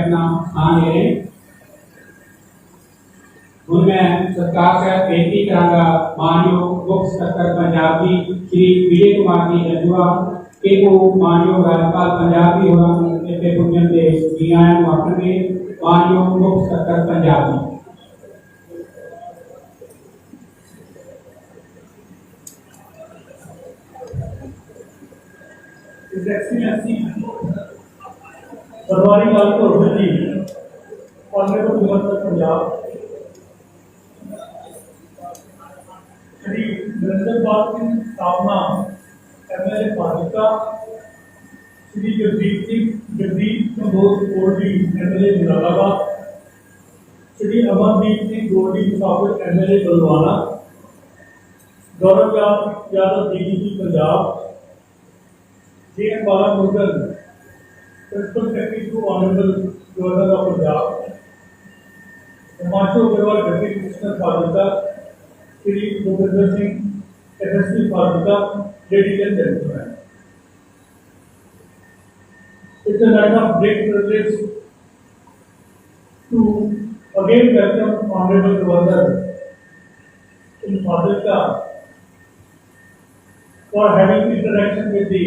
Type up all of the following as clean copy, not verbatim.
अपना स्थान ले रहे हैं। उनमें सत्कार से बेनती करांगा मानयोग मुख्य सत्तर पंजाब की श्री विजय कुमार जी रंजुआ के को मानयोग राज्यपाल पंजाब की होना इतने पुण्यम के जियान वापन के मानयोग मुख्य सत्तर पंजाब की सरवारी लाल कौर जी ऑनरेबल गवर्नर पंजाब श्री नरेंद्र पाल की स्थापना MLA Fazilka Shri Jagdeep Kamboj Goldy MLA Moradabad Shri Amardeep Singh Goldy Musafir MLA Balluana Gaurav Yadav DGP Punjab J N. Bala Murugan principal secretary to honourable governor of Punjab Himanshu Aggarwal deputy commissioner Fazilka Shri Bhupinder Singh SSP Fazilka ladies and gentleman it's a matter of great privilege to again welcome honorable governor in Fazilka for having interaction with the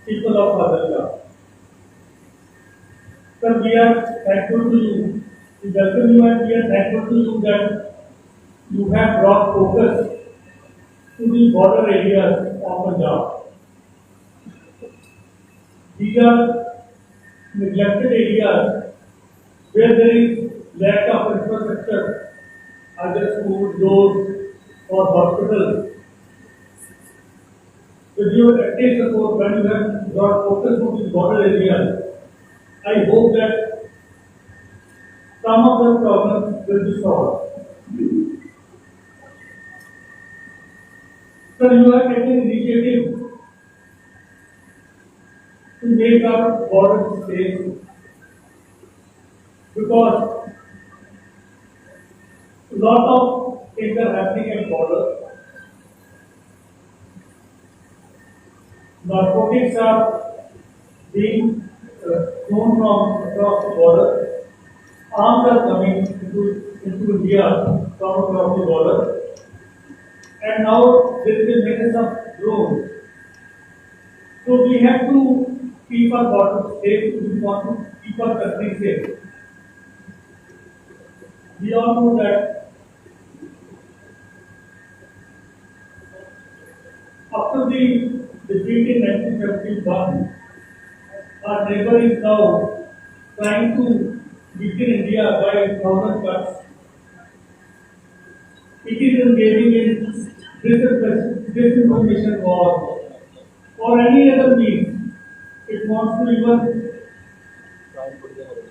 people of Fazilka. Sir, we are thankful to you. We welcome you and we are thankful to you that you have brought focus to the border areas of Punjab. These are neglected areas where there is lack of infrastructure, either schools, roads, or hospitals. With your active support, when you have brought focus to these border areas, I hope that some of the problems will be solved. Sir, you have taken initiative to make our borders safe because a lot of things are happening at borders. Narcotics are being thrown from across the border. Arms are coming into India from across the border. And now there is a menace of drones. So we have to keep our borders safe. We want to keep our country safe. We all know that after the defeat in 1971, our neighbor is now trying to weaken India by thousand cuts. It is engaging in disinformation war or any other means. It wants to even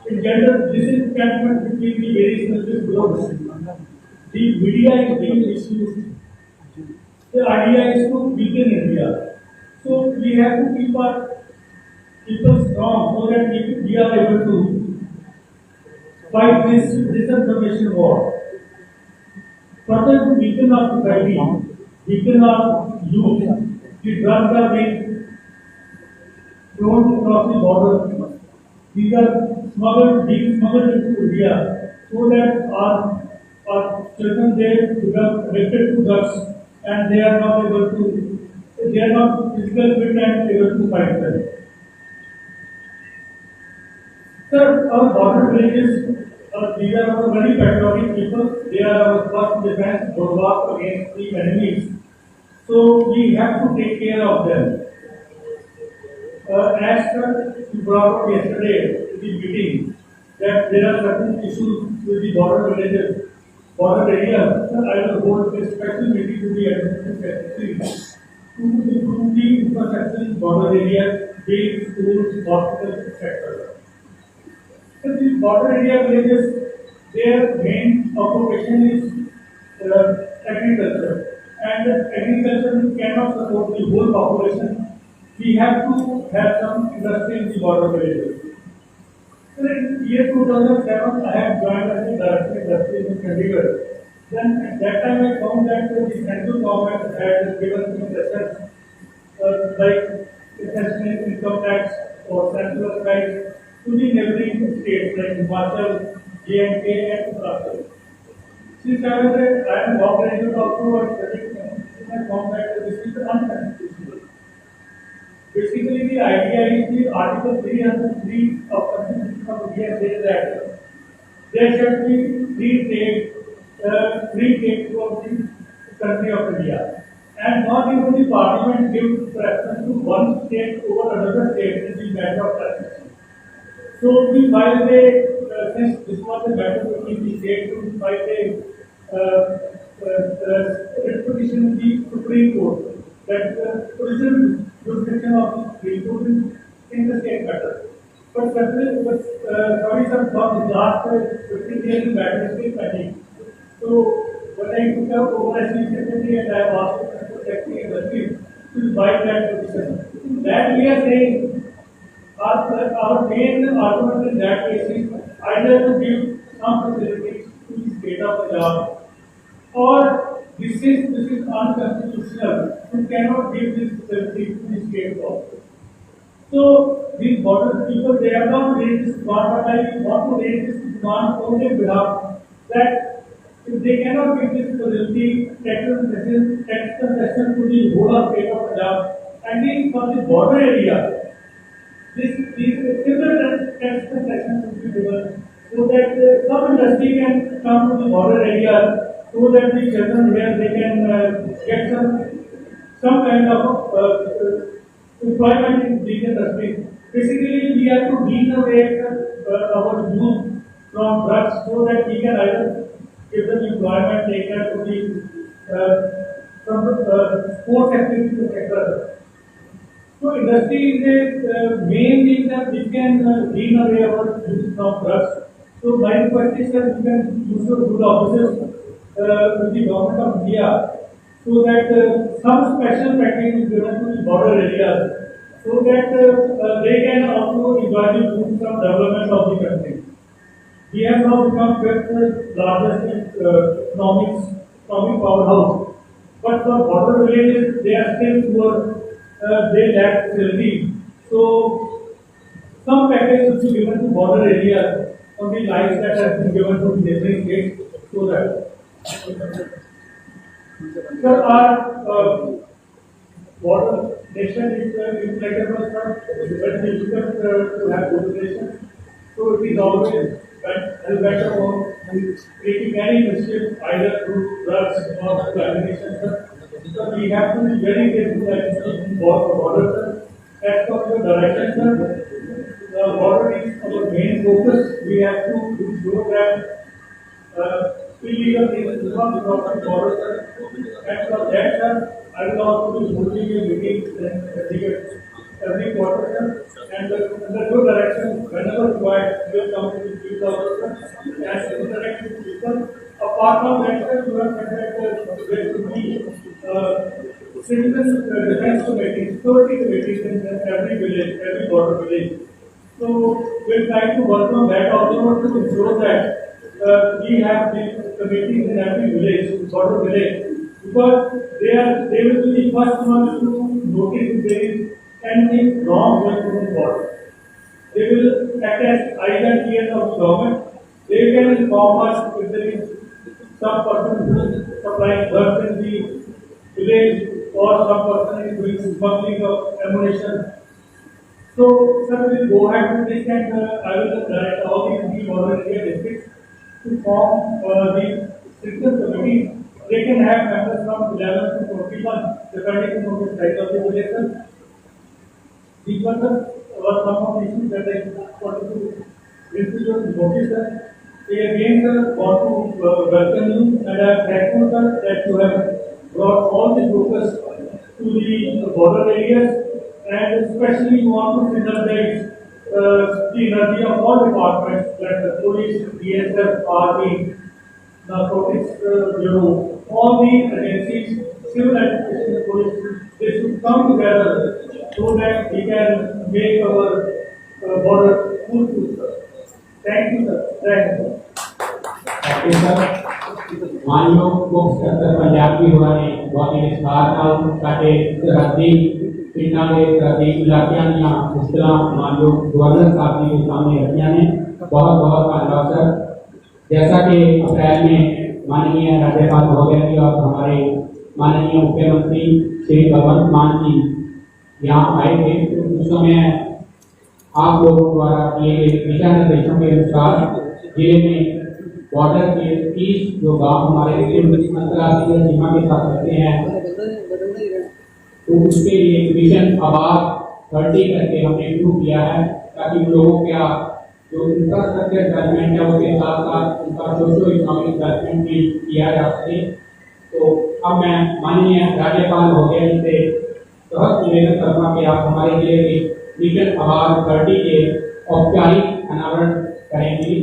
engender disenchantment between the various religious groups. The media is being misused. The idea is to weaken India. So we have to keep our people strong so that we are able to fight this disinformation war. Further, to weaken our society, weaken our youth, the drugs are being thrown across the border. These are being smuggled into India so that our children there become addicted to drugs and they are not physically fit and able to fight them. Sir, our border villages, these are our very patriotic people. They are our first defense bulwark against the enemies. So we have to take care of them. As you brought up yesterday in the meeting, that there are certain issues with the border villages, border areas. Sir, I will hold a special meeting to the administrative secretary to improve the infrastructure in border areas, being schools, hospitals, etc. So the border area villages, their main occupation is agriculture, and agriculture cannot support the whole population. We have to have some industry in the border villages. So in year 2007, I have joined as a director of industries in Chandigarh. Then at that time I found that the central government had given concessions like concession income tax or central price. So to the neighboring states like Himachal, J&K, and Uttarakhand. Since I am law graduate also and studying, I found that this is unconstitutional. Basically, the idea is the Article 303 of Constitution of India says that there should be free trade throughout the country of India. And not even the Parliament gives preference to one state over another state in the matter of taxation. So while they, since this was a matter between the states, while they petition the Supreme Court that original jurisdiction of the Supreme Court in the state matter. But sorry sir, for the last 15 years the matter is still pending. So when I took up over as chief secretary and I asked the secretary and the chief to invite that petition. That we are saying our main argument in that case is either to give some facilities to the state of Punjab, or this is unconstitutional. You cannot give this facility to the state also. So these border people, they have not raised this demand, but I want to raise this demand on their behalf that if they cannot give this facility tax concession to the whole of state of Punjab, at least for the border area, these similar tax concessions should be given so that some industry can come to the border area so that the children where they can get some kind of employment in these industries. Basically, we have to degenerate our youth from drugs so that we can either give them employment, take care to the from the sports activity sector. So industry is a main thing that we can degenerate our youth from drugs. So my request is that we can use your good offices with the government of India so that some special package is given to the border areas so that they can also enjoy the fruits of development of the country. We have now become fifth largest economic powerhouse, but for border villages they are still poor. They lack facilities. So some package should be given to border areas on the lines that have been given to the neighboring states so that. Sir, our border nation is implacable, sir. It's very difficult to have good relations. So it is always better on creating any mischief either through drugs or contamination, sir. So we have to be very careful that in border, sir. As for the direction, sir, the border is our main focus. We have to ensure that illegal things do not cross the border, sir. And for that, sir, I will also be holding a meeting every quarter, sir. And under your direction, whenever required, we will come to the field officer and interact with people. Apart from that, sir, you have said that there should be citizen defense committees, security committees in every village, every border village. So we'll try to work on that also to ensure that we have the committees in every village, border village, because they will be the first ones to notice if there is anything wrong going on the border. They will act as eyes and ears of the government. They can inform us if there is some person who is supplying drugs in the village or some person is doing smuggling of ammunition. So, sir, we will go ahead with this and I will direct all these three border area districts to form the citizen committees. They can have members from 11 to 41, depending on the size of the village. These were some of the issues that I wanted to bring to your notice, sir. We again, sir, want to welcome you and I am thankful, sir, that you have brought all the focus to the border areas and especially you want to synergize the energy of all departments like the police, DSF, army, narcotics bureau, all these agencies, civil administration, police, they should come together so that we can make our border full, sir. Thank you, sir. Thank you, sir. Thank you, sir. माननीय मुख्य सचिव पंजाब की होने बहुत ही निष्ठार था उनके सरहदी पिंडा के प्रति इलाकियां या इस तरह मानयोग गवर्नर साहब ने जो सामने रखियां ने बहुत बहुत धन्यवाद सर। जैसा कि अप्रैल में माननीय राज्यपाल महोदय जी और हमारे माननीय मुख्यमंत्री श्री भगवंत मान जी यहाँ आए थे, तो उस समय आप लोगों द्वारा दिए गए दिशा निर्देशों के अनुसार जिले में बॉर्डर के 30 जो गांव हमारे अंतर्राष्ट्रीय सीमा के साथ रहते हैं, तो उसके लिए मिशन आबाद 30 करके हमने शुरू किया है, ताकि लोगों का जो इंफ्रास्ट्रक्चर डेवलपमेंट है उसके साथ साथ उनका सोशो इकोनॉमिक डेवलपमेंट भी किया जा सके। तो अब मैं माननीय राज्यपाल महोदय जी से बहुत निवेदन करूँगा कि आप हमारे जिले के मिशन आबाद 30 के औपचारिक अनावरण करेंगे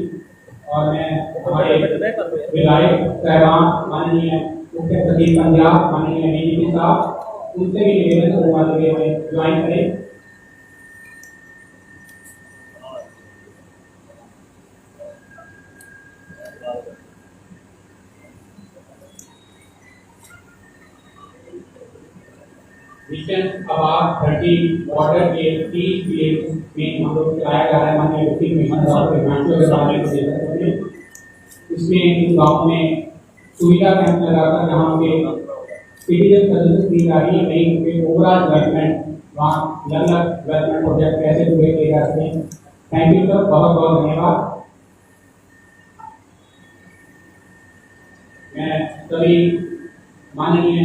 और मैं हमारे विधायक साहबान माननीय मुख्य सचिव पंजाब माननीय डीजीपी साहब उनसे भी निवेदन करूँगा कि हमें ज्वाइन करें। मिशन आबाद 30 बॉर्डर के 30 विलेज में हम लोग चलाया जा रहा है माननीय deputy commissioner doctor Himanshu Agarwal के नेतृत्व में। इसमें इन गाँव में सुविधा कैंप लगाकर जहाँ के सिटीजन सर्विसेज दी जा रही है, नहीं उनके ओवरऑल डेवलपमेंट वहाँ अलग अलग डेवलपमेंट प्रोजेक्ट कैसे पूरे किए जा सकते हैं। थैंक यू सर, बहुत बहुत धन्यवाद। मैं सभी माननीय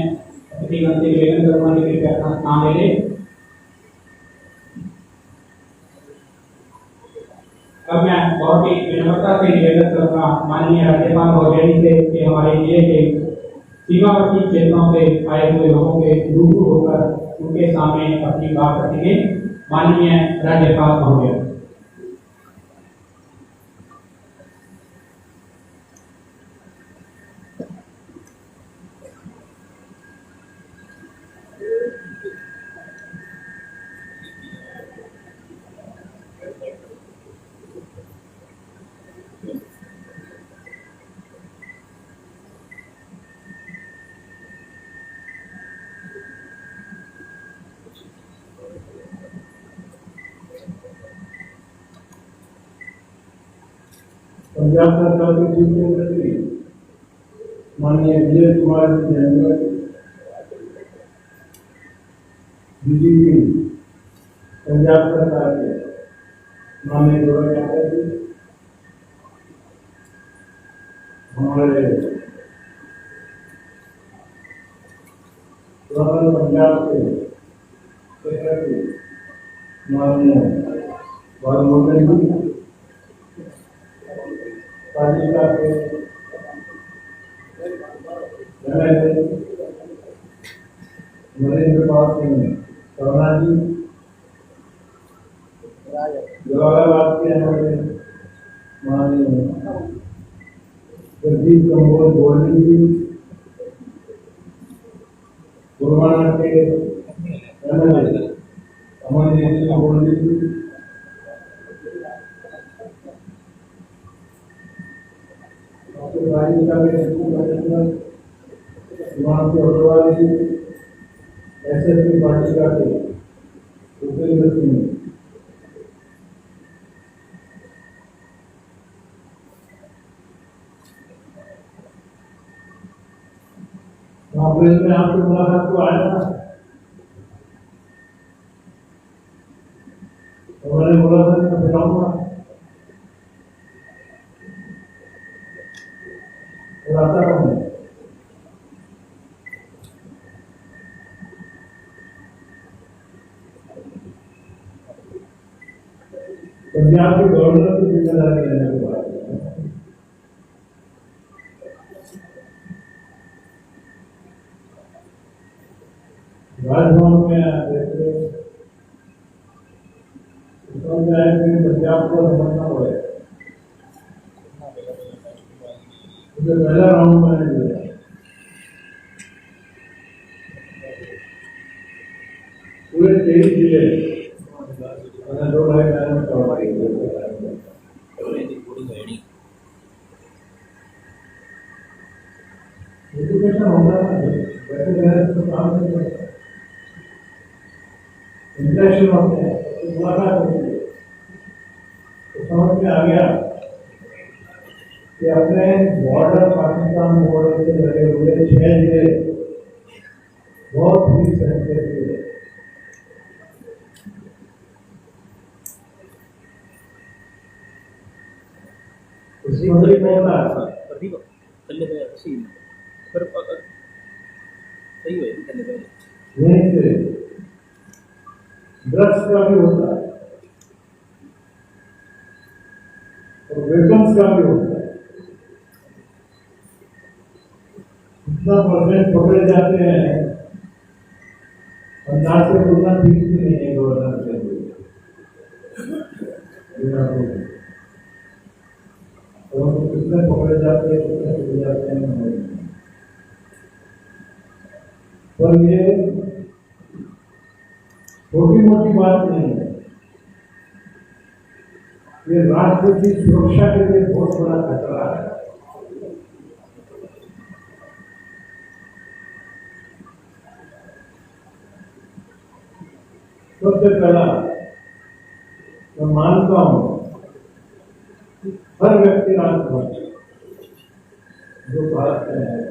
अतिथि निवेदन करूँगा कि कृपया अपना स्थान ले लें। अब मैं बहुत ही विनम्रता से निवेदन करूँगा माननीय राज्यपाल महोदय जी से कि हमारे जिले के सीमावर्ती क्षेत्रों से आए हुए लोगों के रूबरू होकर उनके सामने अपनी बात रखेंगे। माननीय राज्यपाल महोदय। पंजाब सरकार के चीफ सेक्रेटरी माननीय विजय कुमार डीजीपी पंजाब सरकार के माननीय गवर्नर जी, हमारे गवर्नर पंजाब के सेक्रेटरी माननीय बालमोहन जी, पालिका के नरेंद्र पाल सिंह शर्मा जी, जवाहराबाद के हमारे माननीय जगदीश कंबोज गोल्डी जी, गुरुवाना के एमएलए अमनदीप सिंह गोल्डी जी, पालिका के हिमांशु अग्रवाल जी, एसएसपी पालिका के उपेंद्र सिंह, अप्रैल में आपके मुलाकात को आया था, तो मैंने बोला था कि मैं फिराऊंगा, आता रहूँ। पंजाब के गवर्नर की जिम्मेदारी लेने के बाद राजभवन में देखते पंजाब को समझना पड़ेगा। पहला राउंड मैंने दिया, पूरे 23 जिले मैंने 2 ढाई महीने में कवर किया। एजुकेशन होता है, वैसे तो काम नहीं करता। इंटरेक्शन होते हैं, तो मुलाकात होती है, तो समझ में आ गया कि अपने बॉर्डर पाकिस्तान बॉर्डर से लगे हुए 6 जिले बहुत ही सेंसिटिव है। इसमें भी कहता है प्रदीप चलने पे सी पर सही हुए चलने पे यहीं से ड्रग्स का भी होता है और वेपन्स का भी होता है। इतना परसेंट पकड़े जाते हैं, अंदाज से बोलना ठीक भी नहीं है गवर्नर के लिए। और कितने पकड़े जाते हैं, कितने पकड़े जाते हैं, पर ये छोटी मोटी बात नहीं है, ये राष्ट्र की सुरक्षा के लिए बहुत बड़ा खतरा है। सबसे पहला मैं मानता हूं हर व्यक्ति राष्ट्रभक्त जो भारत में है,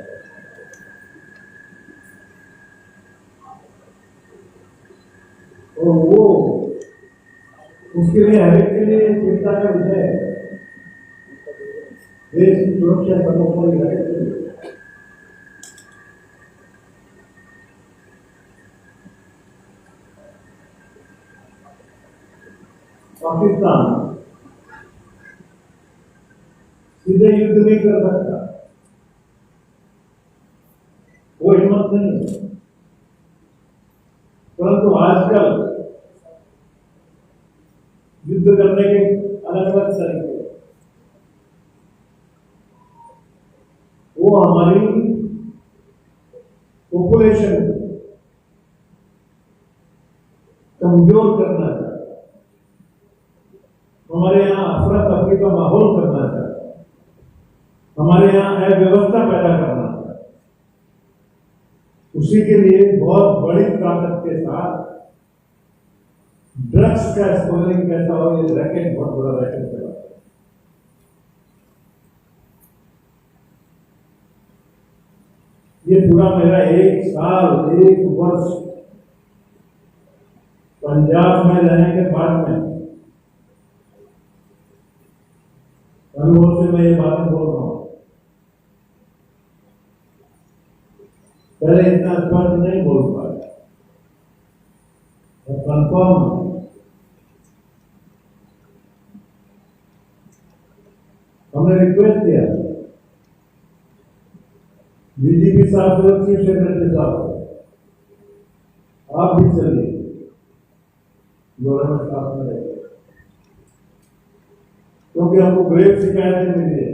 और वो उसके लिए हर एक के लिए चिंता का विषय है। देश की सुरक्षा सर्वोपरि हर एक के लिए। पाकिस्तान सीधे युद्ध नहीं कर सकता, वो हिम्मत नहीं है, परंतु आजकल युद्ध करने के अलग अलग तरीके, वो हमारी पॉपुलेशन कमजोर करना चाहता है, हमारे यहाँ अफरा तफरी का माहौल करना चाहता है, हमारे यहाँ अव्यवस्था पैदा करना चाहता है। उसी के लिए बहुत बड़ी ताकत के साथ ड्रग्स का स्मगलिंग कैसा हो, ये रैकेट बहुत बड़ा रैकेट चला। ये पूरा मेरा 1 साल 1 वर्ष पंजाब में रहने के बाद में अनुभव से मैं ये बातें बोल रहा हूं। पहले इतना स्पष्ट नहीं बोल पाया, और कंफर्म हमने रिक्वेस्ट किया डीजीपी साहब से, चीफ सेक्रेटरी साहब से, आप भी चलिए गवर्नमेंट साथ में रहिए, क्योंकि हमको ग्रेव शिकायतें मिली है।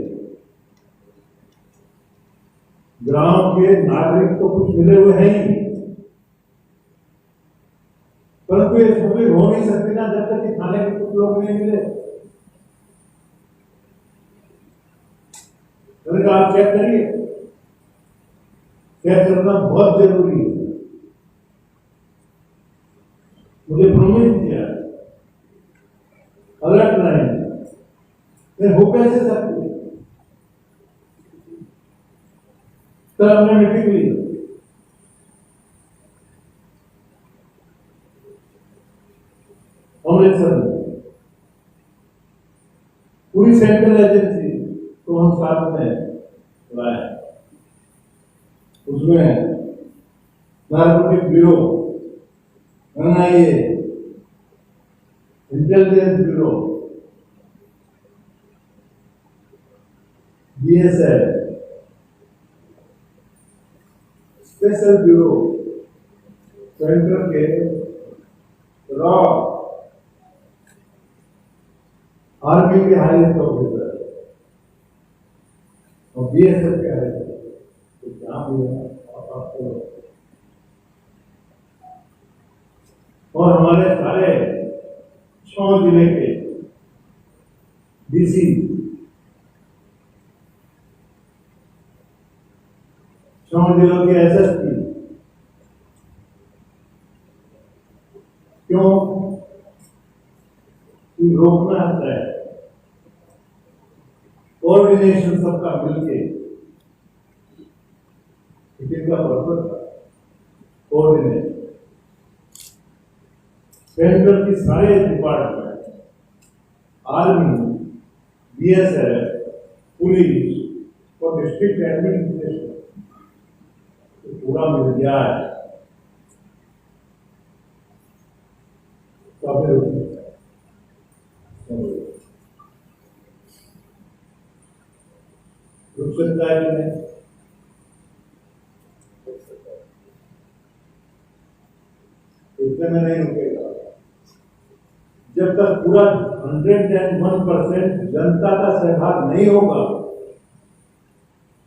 ग्राम के नागरिक तो कुछ मिले हुए हैं ही, परंतु ये सभी हो नहीं सकती ना जब तक कि थाने के कुछ लोग नहीं मिले। मैंने कहा आप चेक करिए, चेक करना बहुत जरूरी है। मुझे प्रॉमिस किया अलर्ट रहेंगे, हो कैसे सकती है। कल हमने मीटिंग ली, अमृतसर में पूरी सेंट्रल एजेंसी तो हम साथ में लाए, उसमें narcotic bureau, NIA, intelligence bureau, BSF, special bureau, centre के रॉ, आर्मी के हाईएस्ट ऑफिसर और बीएसएफ के हाईएस्ट ऑफिसर आपको, और हमारे सारे 6 जिले के डीसी, 6 जिलों के एसएसपी, क्यों कि रोकना है, कोऑर्डिनेशन सबका मिलके, इनका पर्पज था कोऑर्डिनेशन। सेंट्रल की सारे डिपार्टमेंट, आर्मी, बीएसएफ, पुलिस और डिस्ट्रिक्ट एडमिनिस्ट्रेशन पूरा मिल गया है, तो फिर रुक सकता है कि नहीं? इतने में नहीं रुकेगा जब तक पूरा 101% जनता का सहभाग नहीं होगा।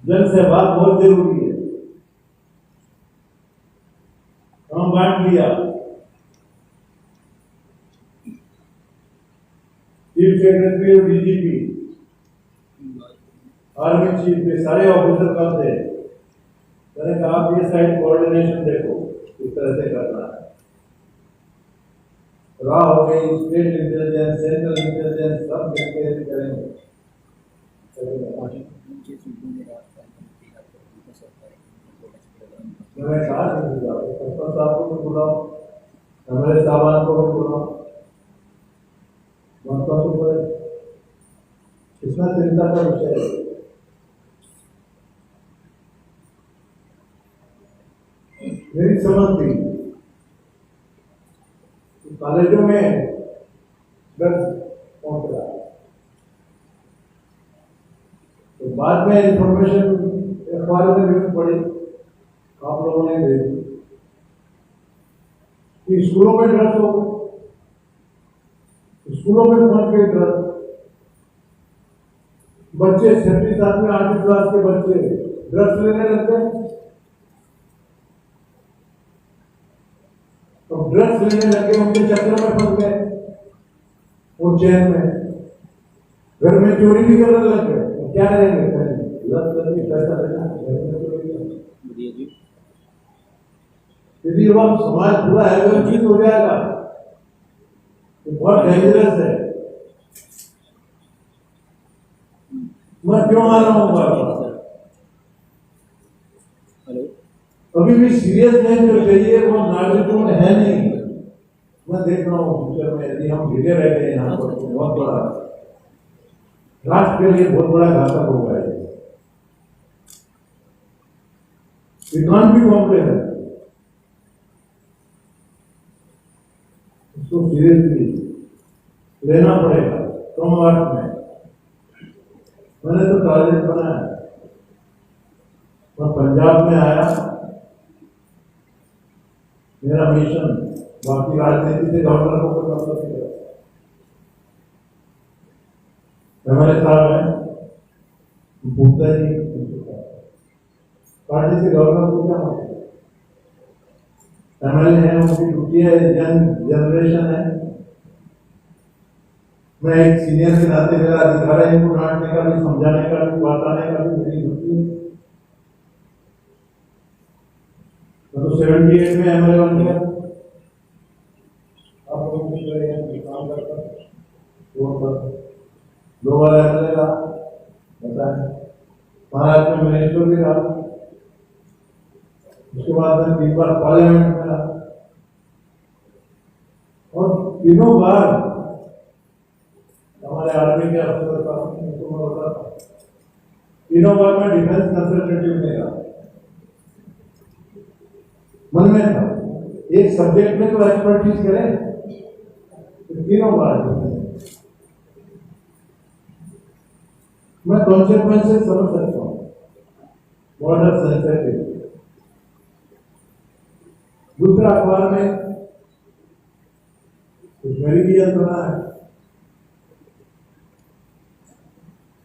जन सहभाग बहुत जरूरी है। हम बांट लिया, चीफ सेक्रेटरी और डीजीपी, आर्मी चीफ के सारे ऑफिसर कब थे, मैंने कहा आप ये साइड कोऑर्डिनेशन देखो किस तरह से करना है। रॉ हो गई, स्टेट इंटेलिजेंस, सेंट्रल इंटेलिजेंस, सब मिलकर करेंगे। मैं कहा सरपंच साहब को भी बुलाओ, हमारे साहबान को भी बुलाओ, मनपा को बोले, इसमें चिंता का विषय है। मेरी समझ थी कॉलेजों में ड्रग्स पहुंच रहा है, तो बाद में इंफॉर्मेशन अखबार में न्यूज पड़ी, आप लोगों ने भेजी कि स्कूलों में ड्रग्स हो गए, स्कूलों में पहुंच गए ड्रग्स। बच्चे 6वीं 7वीं 8वीं क्लास के बच्चे ड्रग्स लेने लगते हैं। तो ड्रग्स लेने लगे, उनके चक्कर में फंस गए, वो चैन में घर में चोरी भी करने लग गए। तो क्या करेंगे? लत करके पैसा देना, घर में चोरी करना। यदि हम समाज पूरा एवरजीत हो जाएगा तो बहुत डेंजरस है। मैं क्यों आ रहा हूँ बार बार? अभी भी सीरियसनेस जो चाहिए वो नागरिकों में है नहीं। मैं देख रहा हूँ फ्यूचर में यदि हम गिरे रह गए यहाँ पर तो बहुत बड़ा राष्ट्र के लिए बहुत बड़ा घातक होगा। विकान भी कॉम्प्लेक्स है, उसको सीरियसली लेना पड़ेगा कम वक्त में। मैंने तो टारगेट बनाया, मैं पंजाब में आया, मेरा मिशन बाकी राजनीति से गवर्नर को कोई मतलब नहीं है। हमारे साहब हैं, पूछता ही पार्टी से गवर्नर को क्या मतलब? एमएलए है, उनकी ड्यूटी है, यंग जनरेशन है। मैं एक सीनियर के नाते मेरा अधिकार है इनको डांटने का भी, समझाने का भी, बताने का भी मेरी ड्यूटी है। तो 78 में एमएलए बन गया। आप लोगों को काम करता दो बार एमएलए रहा, बताए महाराष्ट्र में मिनिस्टर भी रहा, उसके बाद में 3 बार पार्लियामेंट में रहा, और तीनों बार हमारे आर्मी के अफसर का तीनों बार में डिफेंस कंसल्टेटिव में रहा। मन में था एक सब्जेक्ट में तो एक्सपर्टीज करें, तो तीनों बार मैं कॉन्सेक्वेंस से समझ सकता हूँ। Border sensitive. दूसरा अखबार में कुछ मेरी भी यंत्रणा है,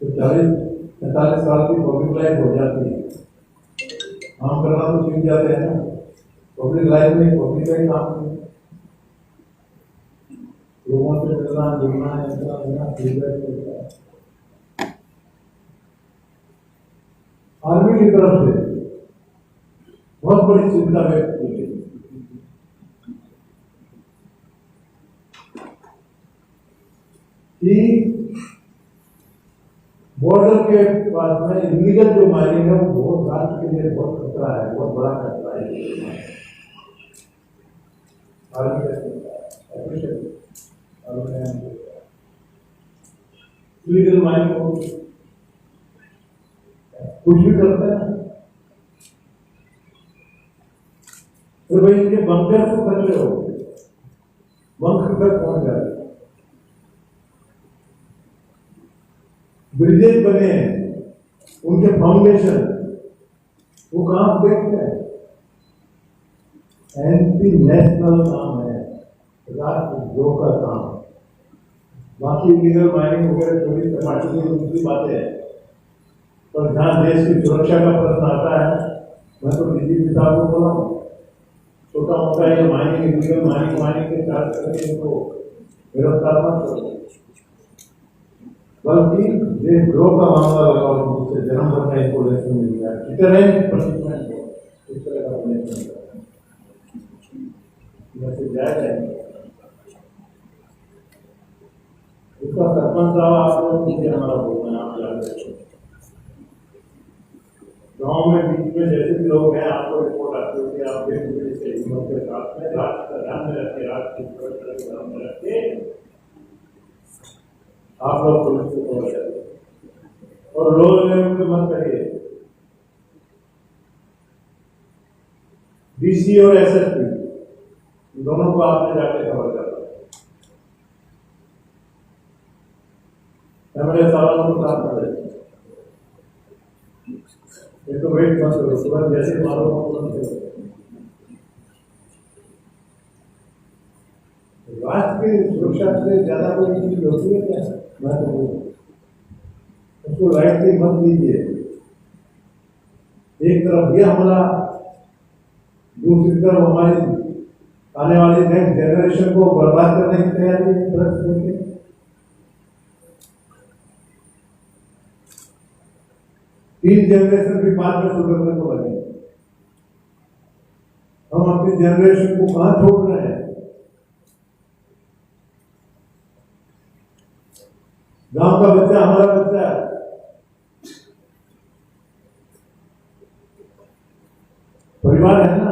तो 40-45 साल की पब्लिक लाइफ हो जाती है। काम करना तो सीख जाते हैं ना, पब्लिक लाइफ में पब्लिक का ही काम है, लोगों से मिलना जुलना फीडबैक मिलता है। आर्मी की तरफ से बहुत बड़ी चिंता व्यक्त की गई। कि बॉर्डर के पास में इलीगल जो माइनिंग है वो बहुत राष्ट्र के लिए बहुत खतरा है, बहुत बड़ा खतरा है। इलीगल माइनिंग को कुछ भी करते हैं तो भाई इनके बंकर से खतरे हो, बंकर तक पहुंच जाए। ब्रिजेज बने हैं, उनके फाउंडेशन वो कहां देखते हैं? एंटी नेशनल काम है, राष्ट्रद्रोह का काम। बाकी लीगल माइनिंग वगैरह थोड़ी टमाटर की दूसरी बातें हैं, पर जहां देश की सुरक्षा का प्रश्न आता है, मैं तो डीजीपी साहब को बोला हूं, छोटा मोटा ये माइनिंग इलीगल माइनिंग के चार्ज करके इनको गिरफ्तार मत करो, बल्कि देशद्रोह का मामला लगाओ, जिससे जन्म भर का इनको लेसन मिल जाए। डिटरेंट पनिशमेंट हो, इस तरह का पनिशमेंट वैसे जाएगा। उसका सरपंच साहब आप लोग मुझे हमारा बोलना है, आप जानते हैं गाँव में बीच में जैसे भी लोग हैं, आपको रिपोर्ट आती होगी, आप के साथ में राष्ट्र का ध्यान में रखे, राष्ट्र की सुरक्षा का ध्यान में रखे आप लोग पुलिस को खबर करिए और लोग लेवल पे मत करिए। डीसी और एसएसपी दोनों को आपने जाके खबर कर दो। हमारे सवालों को प्राप्त करें, ये तो वेट मत करो, सुबह जैसे मालूम हो राष्ट्र की सुरक्षा से ज्यादा कोई चीज होती है क्या? मैं तो उसको लाइटली मत लीजिए। एक तरफ ये हमला, दूसरी तरफ हमारी आने वाली नेक्स्ट जनरेशन को बर्बाद करने की तैयारी है। तीन जनरेशन भी बाद में सुधरने को लगे, हम अपनी जनरेशन को कहां छोड़ रहे हैं? गांव का बच्चा हमारा बच्चा है, परिवार है ना।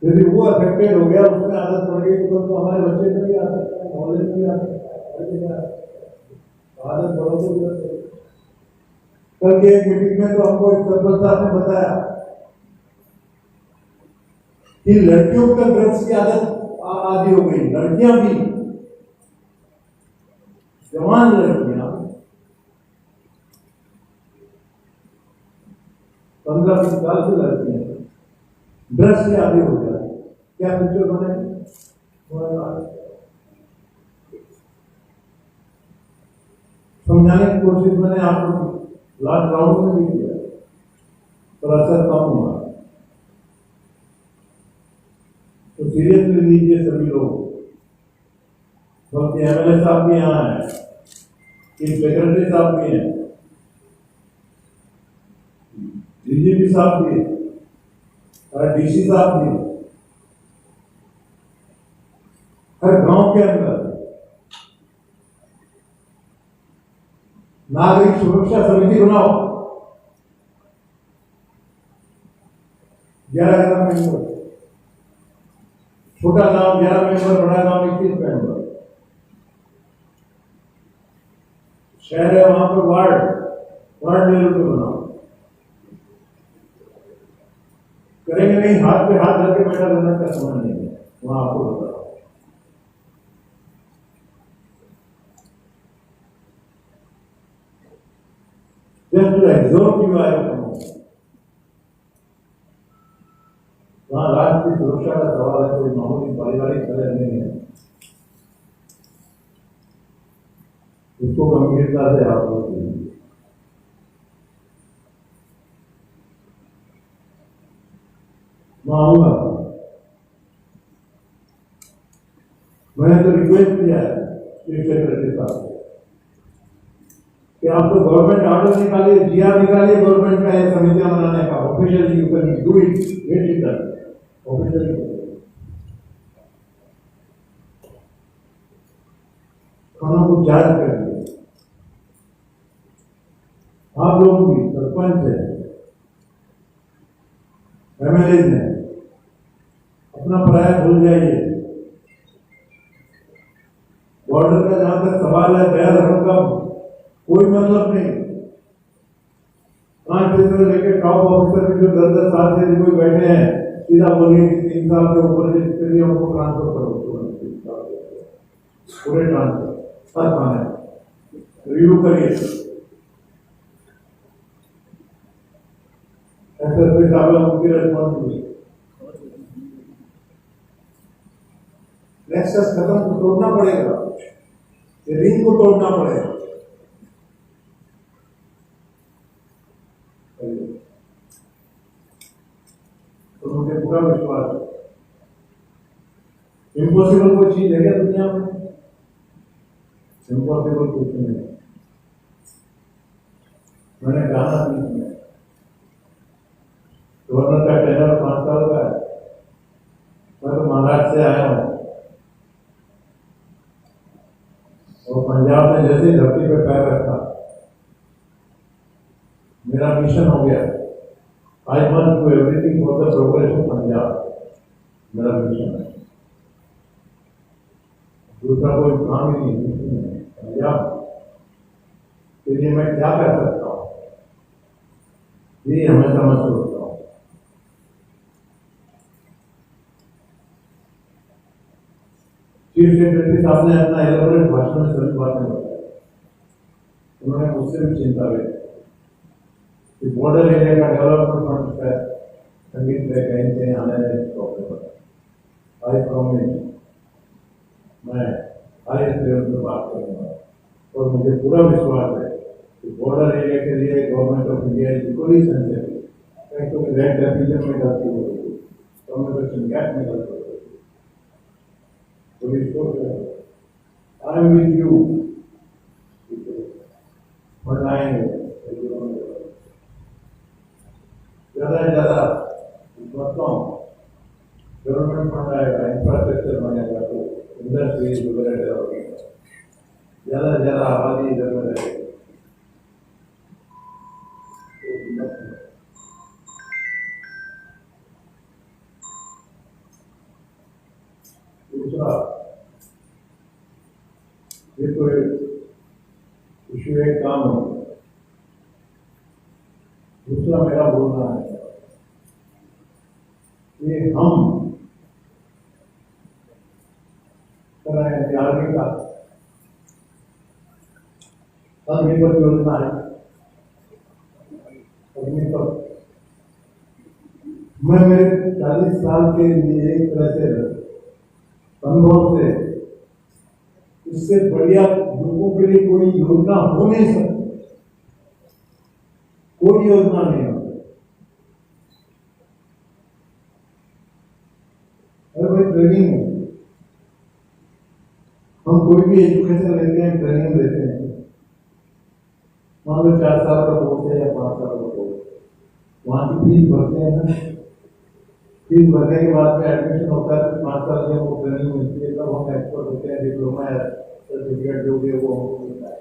यदि वो अफेक्टेड हो गया, उसमें आदत पड़ गई तो हमारे बच्चे में भी आ सकता है, मोहल्ले में भी आ सकता है। आदत बड़ों को भी कल की एक मीटिंग में तो हमको एक सरपंच साहब ने बताया कि लड़कियों को ड्रग्स की आदत आदि हो गई, लड़कियां भी, जवान लड़कियां 15-20 साल की लड़कियां ड्रग्स के आदि हो गया। क्या फ्यूचर बने? समझाने की कोशिश मैंने आपको लास्ट राउंड में भी किया, पर असर कम हुआ। तो सीरियसली लीजिए सभी लोग, बल्कि एमएलए साहब भी यहाँ है, चीफ सेक्रेटरी साहब भी हैं, डीजीपी साहब भी और डीसी साहब भी। हर गांव के अंदर नागरिक सुरक्षा समिति बनाओ, 11 मेंबर, छोटा गांव 11 मेंबर, बड़ा गांव 21 मेंबर, शहर है वहां पर वार्ड लेवल पे बनाओ। करेंगे नहीं, हाथ पे हाथ धर के बैठा रहने का समय नहीं है, वहां आपको बताओ। Just to exhort you, I know. वहाँ राष्ट्र की सुरक्षा का सवाल है, कोई मामूली पारिवारिक कलह नहीं है। इसको गंभीरता से आप लोग लीजिए। मैं आऊंगा, मैंने तो रिक्वेस्ट किया है चीफ सेक्रेटरी साहब को कि आप तो गवर्नमेंट ऑर्डर निकालिए, जीआर निकालिए गवर्नमेंट का ये समितियां बनाने का, officially you can do it, get it done officially. थानों को चार्ज कर दिया। आप लोग भी सरपंच है, एमएलए है, अपना पराया भूल जाइए। बॉर्डर का जहां तक सवाल है, दया धर्म का कोई मतलब नहीं। 5 से लेकर टॉप ऑफिसर भी जो 10-10 साल से कोई बैठे हैं, सीधा बोलिए कि 3 साल के ऊपर जितने भी हमको ट्रांसफर करो, पूरे ट्रांसफर सर माने रिव्यू करिए। एसएसपी साहब उनकी रेस्पॉन्सिबिलिटी, नेक्सस खत्म को तोड़ना पड़ेगा, ये रिंग को तोड़ना पड़ेगा। तो मुझे पूरा विश्वास है, इम्पॉसिबल कोई चीज है क्या दुनिया में? इम्पॉसिबल कुछ नहीं है। मैंने गाना नहीं सुना, गवर्नर का टेनर 5 साल का है। मैं तो महाराष्ट्र से आया हूँ और पंजाब में जैसे धरती पे पैर रखा, मेरा मिशन हो गया। I want to do everything for the progress of Punjab, मेरा मिशन है। दूसरा कोई काम ही नहीं है। पंजाब के लिए मैं क्या कर सकता हूँ, ये हमेशा मैं सोचता हूँ। चीफ सेक्रेटरी साहब ने अपना एलेबोरेट भाषण में सभी बातें बताई। उन्होंने मुझसे भी चिंता व्यक्त की, बॉर्डर एरिया का डेवलपमेंट फंड है, संगीत में कहीं कहीं आने में प्रॉब्लम है। आई प्रॉमिस मैं हाईएस्ट लेवल पर बात करूंगा और मुझे पूरा विश्वास है कि बॉर्डर एरिया के लिए government of India equally sensitive. कहीं तो रेड डेफिनेशन में गलती हो रही है, कम्युनिकेशन गैप में गलती हो रही है। आई एम विद यू, बढ़ाएंगे ज्यादा से ज्यादा गवर्नमेंट फंड आएगा, इंफ्रास्ट्रक्चर बनेगा, तो इंडस्ट्रीज वगैरह डेवलप होगा, ज्यादा से ज्यादा आबादी इधर में रहेगी। दूसरा, ये तो इशू एक काम हो। दूसरा मेरा बोलना है कि हम कर रहे हैं आर्मी का अग्निपथ योजना है। अग्निपथ मैं मेरे 40 साल के लिए एक तरह से अनुभव से, इससे बढ़िया लोगों के लिए कोई योजना हो नहीं सकती, कोई योजना नहीं हो। अरे भाई ट्रेनिंग है, हम कोई भी एजुकेशन लेते हैं, ट्रेनिंग लेते हैं, मान लो 4 साल का कोर्स है या 5 साल का कोर्स, वहां की फीस भरते हैं ना, फीस भरने के बाद में एडमिशन होता है, 5 साल में वो ट्रेनिंग मिलती है, तब हम एक्सपर्ट होते हैं, डिप्लोमा या सर्टिफिकेट जो भी वो हमको मिलता है।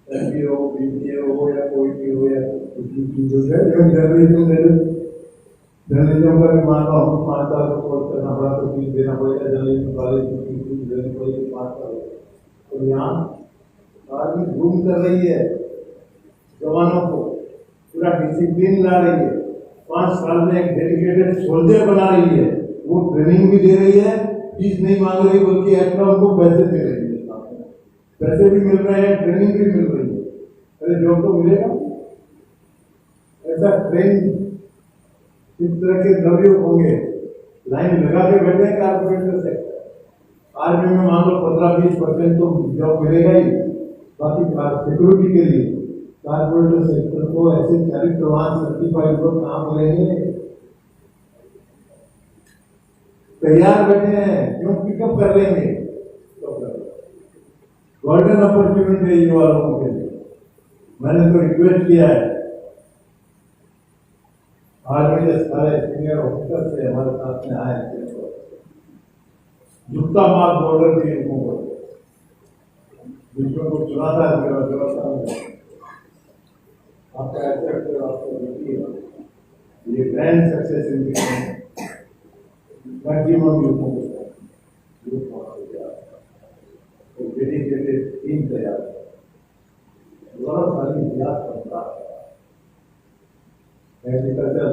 एमपी हो, बीपीए हो या कोई भी हो या कुछ भी चीज हो जाए, जर्नलिज्म का भी मान लो हमको 5 साल का कोर्स करना पड़ा तो फीस देना पड़ेगा, जर्नलिज्म कॉलेज की फीस देनी पड़ेगी 5 साल। तो यहाँ आर्मी ग्रूम कर रही है जवानों को, पूरा डिसिप्लिन ला रही है, 5 साल में एक डेडिकेटेड सोल्जर बना रही है, वो ट्रेनिंग भी दे रही है, फीस नहीं मांग रही बल्कि एक्स्ट्रा उनको पैसे दे रही है, पैसे भी मिल रहे हैं, ट्रेनिंग भी मिल रही है। अरे जॉब तो मिलेगा। ऐसा ट्रेन इस तरह के नवयुवक होंगे, लाइन लगा के बैठे कारपोरेटर सेक्टर। आर्मी में मान लो 15-20% तो जॉब मिलेगा ही, बाकी सिक्योरिटी के लिए कारपोरेटर सेक्टर को ऐसे 40 जवान सर्टिफाइड लोग कहाँ मिलेंगे? तैयार बैठे हैं, क्यों पिकअप कर लेंगे? गोल्डन अपॉर्चुनिटी है युवा लोगों के लिए। मैंने तो रिक्वेस्ट किया है आर्मी के सारे सीनियर ऑफिसर से, हमारे साथ में आए, झुकता मार्ग बॉर्डर भी जिसमें को चुना था व्यवस्था में आपका एफर्ट आपको देखिए ये ग्रैंड सक्सेस इन मैक्सिमम लोगों को तो डेडिकेटेड टीम तैयार बहुत सारी इतिहास बनता है एग्रीकल्चर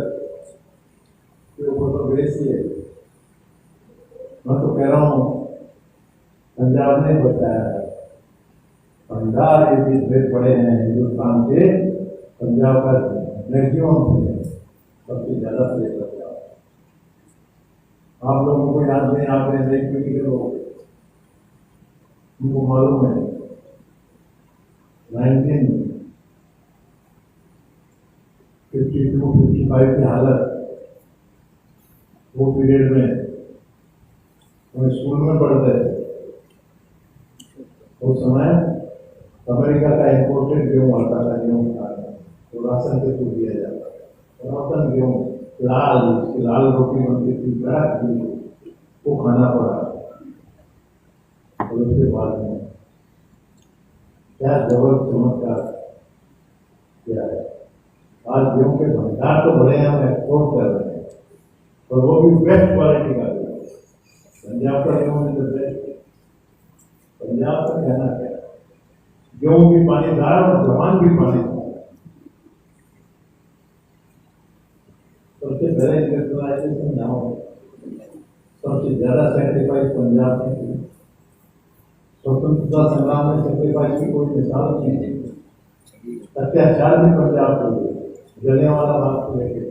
के ऊपर तो बेस ही है। मैं तो कह रहा हूँ पंजाब ने बताया है, पंजाब ये चीज भेद पड़े हैं हिंदुस्तान के, पंजाब का मैक्सिमम सबसे ज्यादा प्लेस करता है। आप लोगों को याद नहीं, आप नई पीढ़ी के लोग उनको मालूम है 1952-55 की हालत, वो पीरियड में हम स्कूल में पढ़ते थे। उस समय अमेरिका का इम्पोर्टेड गेहूं आता था, गेहूं खाना तो राशन से छूट दिया जाता था। राशन गेहूं लाल, उसकी लाल रोटी बनती थी, बड़ा वो खाना पड़ा। और उसके बाद में क्या जबरदस्त चमत्कार क्या है, आज गेहूं के भंडार तो बड़े हैं, हम एक्सपोर्ट कर रहे हैं और वो भी बेस्ट क्वालिटी का गेहूं। पंजाब का गेहूं में तो बेस्ट, पंजाब का कहना क्या, गेहूं भी पानीदार और जवान भी पानीदार। सबसे पहले इंडस्ट्रियलाइजेशन यहाँ सबसे ज्यादा सेक्रीफाइस पंजाब में की। स्वतंत्रता संग्राम में सेक्रीफाइस की कोई मिसाल नहीं है। अत्याचार भी पंजाब को जलियांवाला बाग को लेकर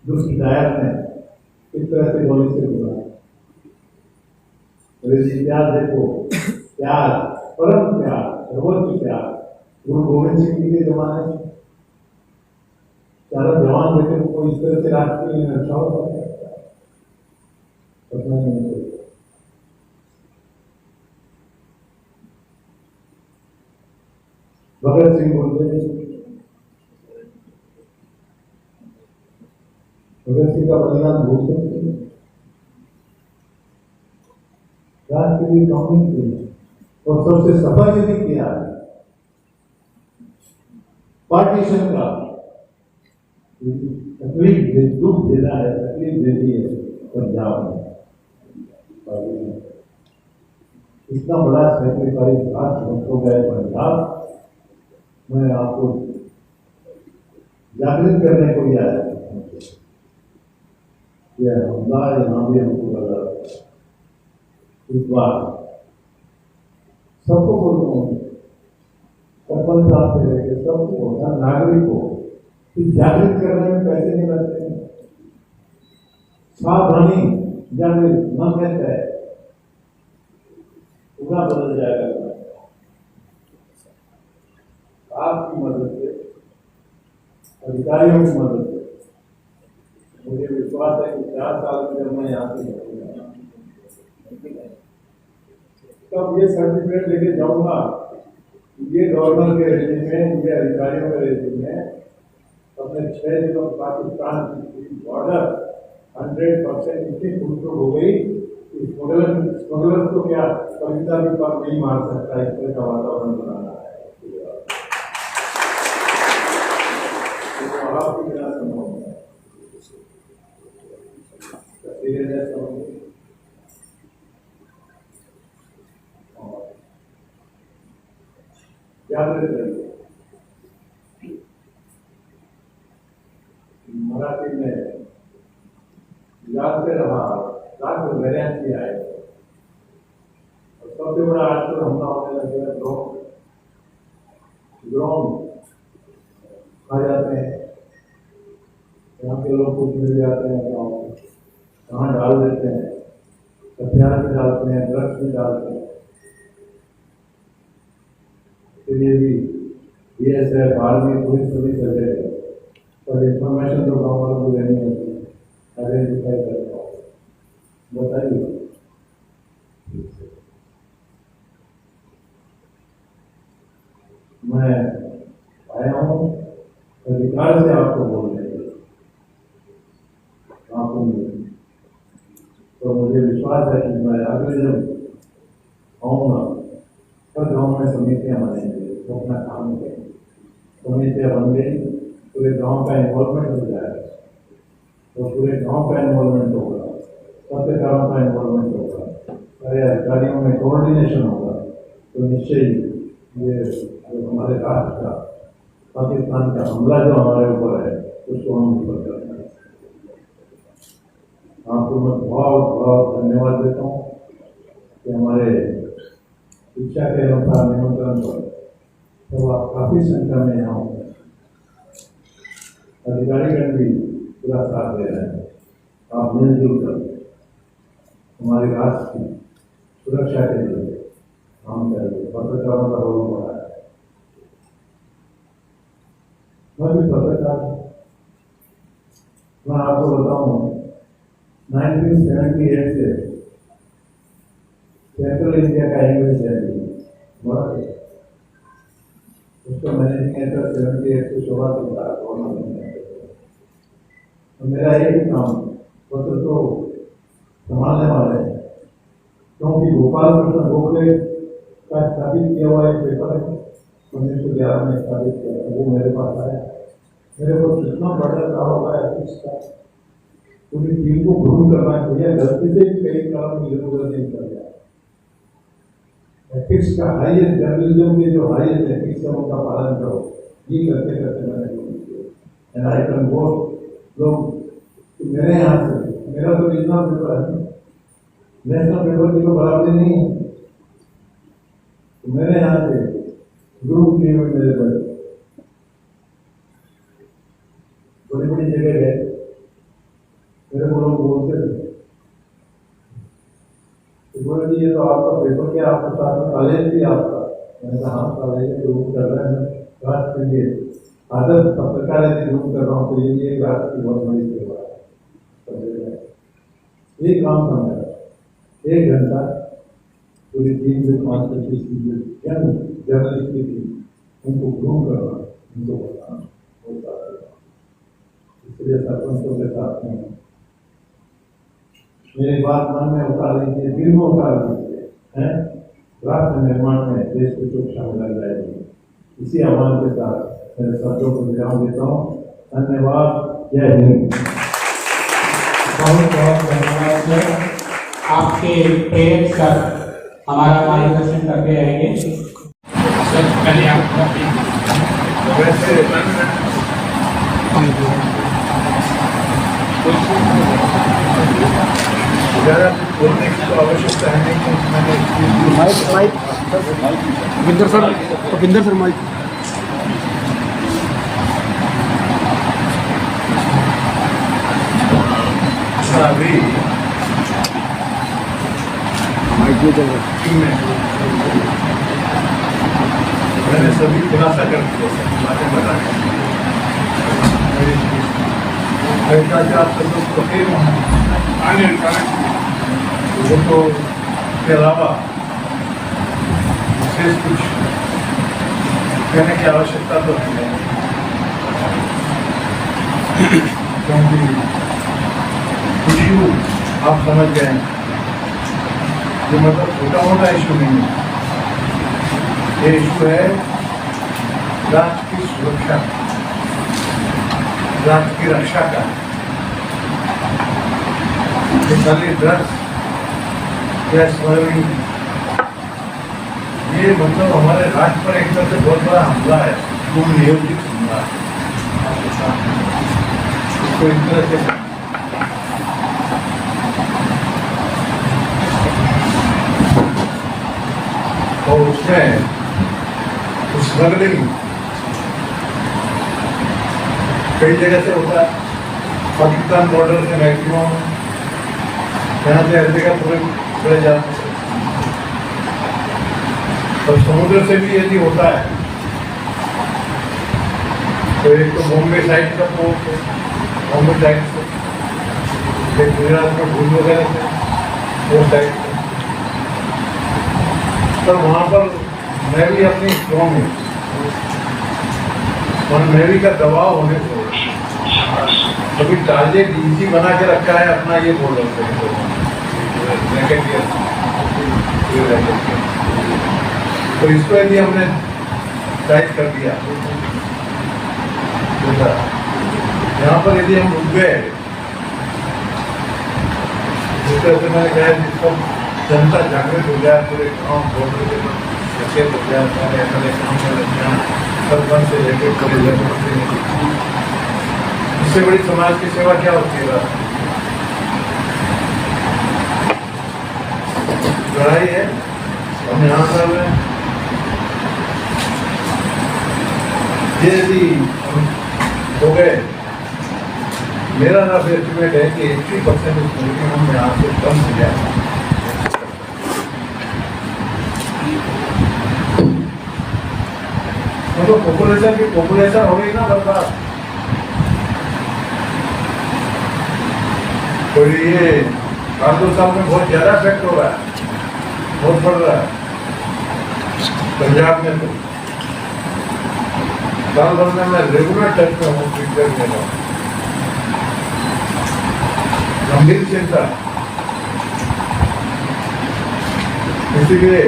दूसरी दायर ने इस तरह से गोली से बुला। इतिहास देखो, प्यार, परम प्यार, सर्वोच्च प्यार गुरु गोविंद सिंह जी के जमाने में चारों जवान बेटे को इस तरह से राष्ट्र के लिए रक्षा हो सकता है, पता नहीं। भगत सिंह बोलते हैं, भगत सिंह का बलिदान भूल सकते हैं, राष्ट्र के लिए कानून किया और सबसे सफल यदि किया पार्टीशन का तकलीफ दुख देना है, तकलीफ देती है पंजाब में। इतना बड़ा सेक्रीफाइस आज हो गए पंजाब। मैं आपको जागृत करने को ही आया हमला यहाँ भी हमको लगा। इस बार सबको बोलता हूँ, सरपंच साहब से लेकर सबको, हर नागरिक को जागृत करने में पैसे नहीं लगते हैं। सावधानी जागृत मन कहता है पूरा बदल जाएगा। आपकी मदद से, अधिकारियों की मदद से मुझे विश्वास है कि 4 साल में जब मैं यहाँ से तब ये सर्टिफिकेट लेके जाऊंगा, ये गवर्नर के रेजिम में, ये अधिकारियों के रेजिम में अपने 6 दिनों पाकिस्तान की बॉर्डर 100% इतनी खुशबू हो गई कि स्मगलर को क्या कविता भी पर नहीं मार सकता, इस तरह का वातावरण बनाना है। तो आपकी बिना संभव है। जागृत रहिए। मराठी में जागते रहा, जागते वेरिएंट आए और सबसे बड़ा आजकल हमला होने लगे ड्रोन खा जाते हैं, यहाँ के लोग कुछ मिल जाते हैं, कहाँ डाल देते हैं, हथियार भी डालते हैं, ड्रग्स भी डालते हैं। इसलिए भी BSF, आर्मी, पुलिस सभी चलते हैं, पर इंफॉर्मेशन तो गाँव वालों को देनी होती है, आइडेंटिफाई करता हूँ। बताइए मैं आया हूँ अधिकार से आपको बोलने के, आपको तो मुझे विश्वास है कि मैं अगले जब आऊँगा तब गाँव में समितियाँ बनेंगे, वो अपना काम करेंगे। समितियाँ बन गई, पूरे गांव का इन्वॉल्वमेंट हो जाएगा, तो पूरे गांव का इन्वॉल्वमेंट होगा, पत्रकारों का इन्वॉल्वमेंट होगा, सारे अधिकारियों में कोऑर्डिनेशन होगा, तो निश्चय ही ये जो हमारे राष्ट्र का पाकिस्तान का हमला जो हमारे ऊपर है उसको हम ऊपर करते हैं। आपको मैं बहुत बहुत धन्यवाद देता हूँ कि हमारे इच्छा के अनुसार निमंत्रण पर तो आप काफी संख्या में यहाँ होंगे। अधिकारीगण भी पूरा साथ दे रहे हैं। आप मिलजुल कर हमारे राष्ट्र की सुरक्षा के लिए काम कर रहे, पत्रकारों का रोल बढ़ा है। मैं भी पत्रकार, मैं आपको बताऊं 1978 से सेंट्रल इंडिया का इंग्लिश बढ़ गया, उसका मैनेजिंग एडिटर 78 से शुरुआत होता है। तो मेरा एक ही काम पत्र तो संभालने वाले हैं, क्योंकि गोपाल कृष्ण गोखले का स्थापित किया हुआ एक पेपर है 1911 में स्थापित किया, वो मेरे पास आया। मेरे को कितना बड़ा काम होगा एथिक्स का, पूरी टीम को भ्रूण करना चाहिए, गलती से भी कई काम की जरूरत नहीं कर गया। एथिक्स का हाईएस्ट जर्नलिज्म के जो हाईएस्ट एथिक्स है उनका पालन करो, ये करते करते मैंने आई कैन गो लोग मेरे यहाँ से, मेरा तो रीजनल पेपर है, नेशनल पेपर की तो बराबरी नहीं है, तो मेरे यहाँ से ग्रुप किए हुए मेरे बड़ी बड़ी जगह गए, मेरे को लोग बोलते थे तो बोले कि ये तो आपका पेपर क्या, आपके साथ में कॉलेज भी आपका। मैंने कहा हाँ कॉलेज में ग्रुप कर रहे हैं, राष्ट्र के लिए आदर्श पत्रकार यदि ग्रुप कर रहा हूँ तो ये राष्ट्र की बहुत बड़ी सेवा है। ये काम करना है 1 घंटा पूरी टीम से 5-25 जर्नलिस्ट की थी, उनको ग्रूम करना, उनको बताना, इसलिए सरपंचों के साथ में मेरी बात मन में उतार लीजिए, दिल में उतार लीजिए, हैं राष्ट्र निर्माण में देश की सुरक्षा में लग जाएगी। इसी आह्वान के साथ मेरे शब्दों को विराम देता हूँ। धन्यवाद, जय हिंद। बहुत बहुत धन्यवाद सर, आपके प्रेरक सर हमारा मार्गदर्शन करते रहेंगे। सर पहले आप वैसे ज़्यादा बोलने की तो आवश्यकता है नहीं, क्योंकि मैंने भूपिंदर सर माइक अभी मैंने सभी खुलासा कर दिया, बातें बता ऐसा कि आप सब लोग फकीर तो के अलावा विशेष कुछ कहने की आवश्यकता तो नहीं है, क्योंकि इशू आप समझ गए, ये मतलब छोटा मोटा इशू नहीं है, ये इशू है राष्ट्र की सुरक्षा, राष्ट्र की रक्षा का। खाली ड्रग्स या स्मगलिंग, ये मतलब हमारे राष्ट्र पर एक तरह से बहुत बड़ा हमला है, पूर्ण नियोजित हमला है। इसको इस तरह से और उसमें स्मगलिंग कई जगह से होता है, पाकिस्तान बॉर्डर से मैक्सिमम यहाँ से हर जगह पूरे जाते हैं, और समुद्र से भी यदि होता है तो एक तो बॉम्बे साइड का पोर्ट है, बॉम्बे साइड से एक गुजरात में भूल वगैरह से वो साइड से, पर वहाँ पर नेवी अपनी स्ट्रॉन्ग है और नेवी का दबाव होने से अभी टारगेट इजी बना के रखा है अपना, ये बोल रहे हैं तो इसको यदि हमने टाइट कर दिया यहाँ पर यदि हम रुक गए, जिस तरह से मैंने कहा जिसको जनता जागृत हो जाए, पूरे गाँव बॉर्डर के सचेत हो जाए, सारे एमएलए काम में लग जाए, सरपंच से लेकर इससे बड़ी समाज की सेवा क्या होती है? लड़ाई है, हम यहाँ कर रहे हैं। ये यदि हो गए, मेरा रफ एस्टिमेट है कि 80% इस मुल्क में हम यहाँ से कम हो जाए। तो पॉपुलेशन की पॉपुलेशन हो गई ना बर्बाद। तो ये 8-2 साल में बहुत ज्यादा इफेक्ट हो रहा है, बहुत बढ़ रहा है पंजाब में। तो साल भर में मैं रेगुलर टच में हूँ, फीडबैक दे रहा हूँ, गंभीर चिंता। इसीलिए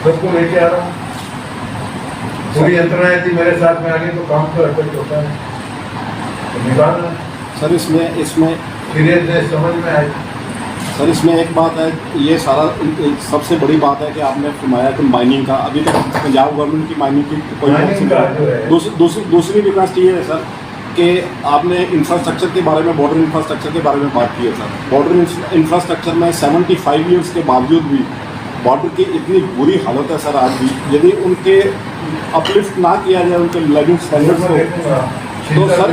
सबको लेके आ रहा हूँ। पूरी यंत्रणा यदि मेरे साथ में आ गई तो काम तो इफेक्ट होता है, तो निकालना। सर इसमें सीरियसनेस समझ में आई। सर इसमें एक बात है, ये सारा सबसे बड़ी बात है कि आपने फरमाया कि माइनिंग का, अभी तक पंजाब गवर्नमेंट की माइनिंग की कोई माइनिंग का जो है दूसरी रिक्वेस्ट ये है सर कि आपने इंफ्रास्ट्रक्चर के बारे में, बॉर्डर इंफ्रास्ट्रक्चर के बारे में बात की है सर। बॉर्डर इंफ्रास्ट्रक्चर में 75 ईयर्स के बावजूद भी बॉर्डर की इतनी बुरी हालत है सर आज भी। यदि उनके अपलिफ्ट ना किया जाए उनके लिविंग स्टैंडर्ड्स को, तो सर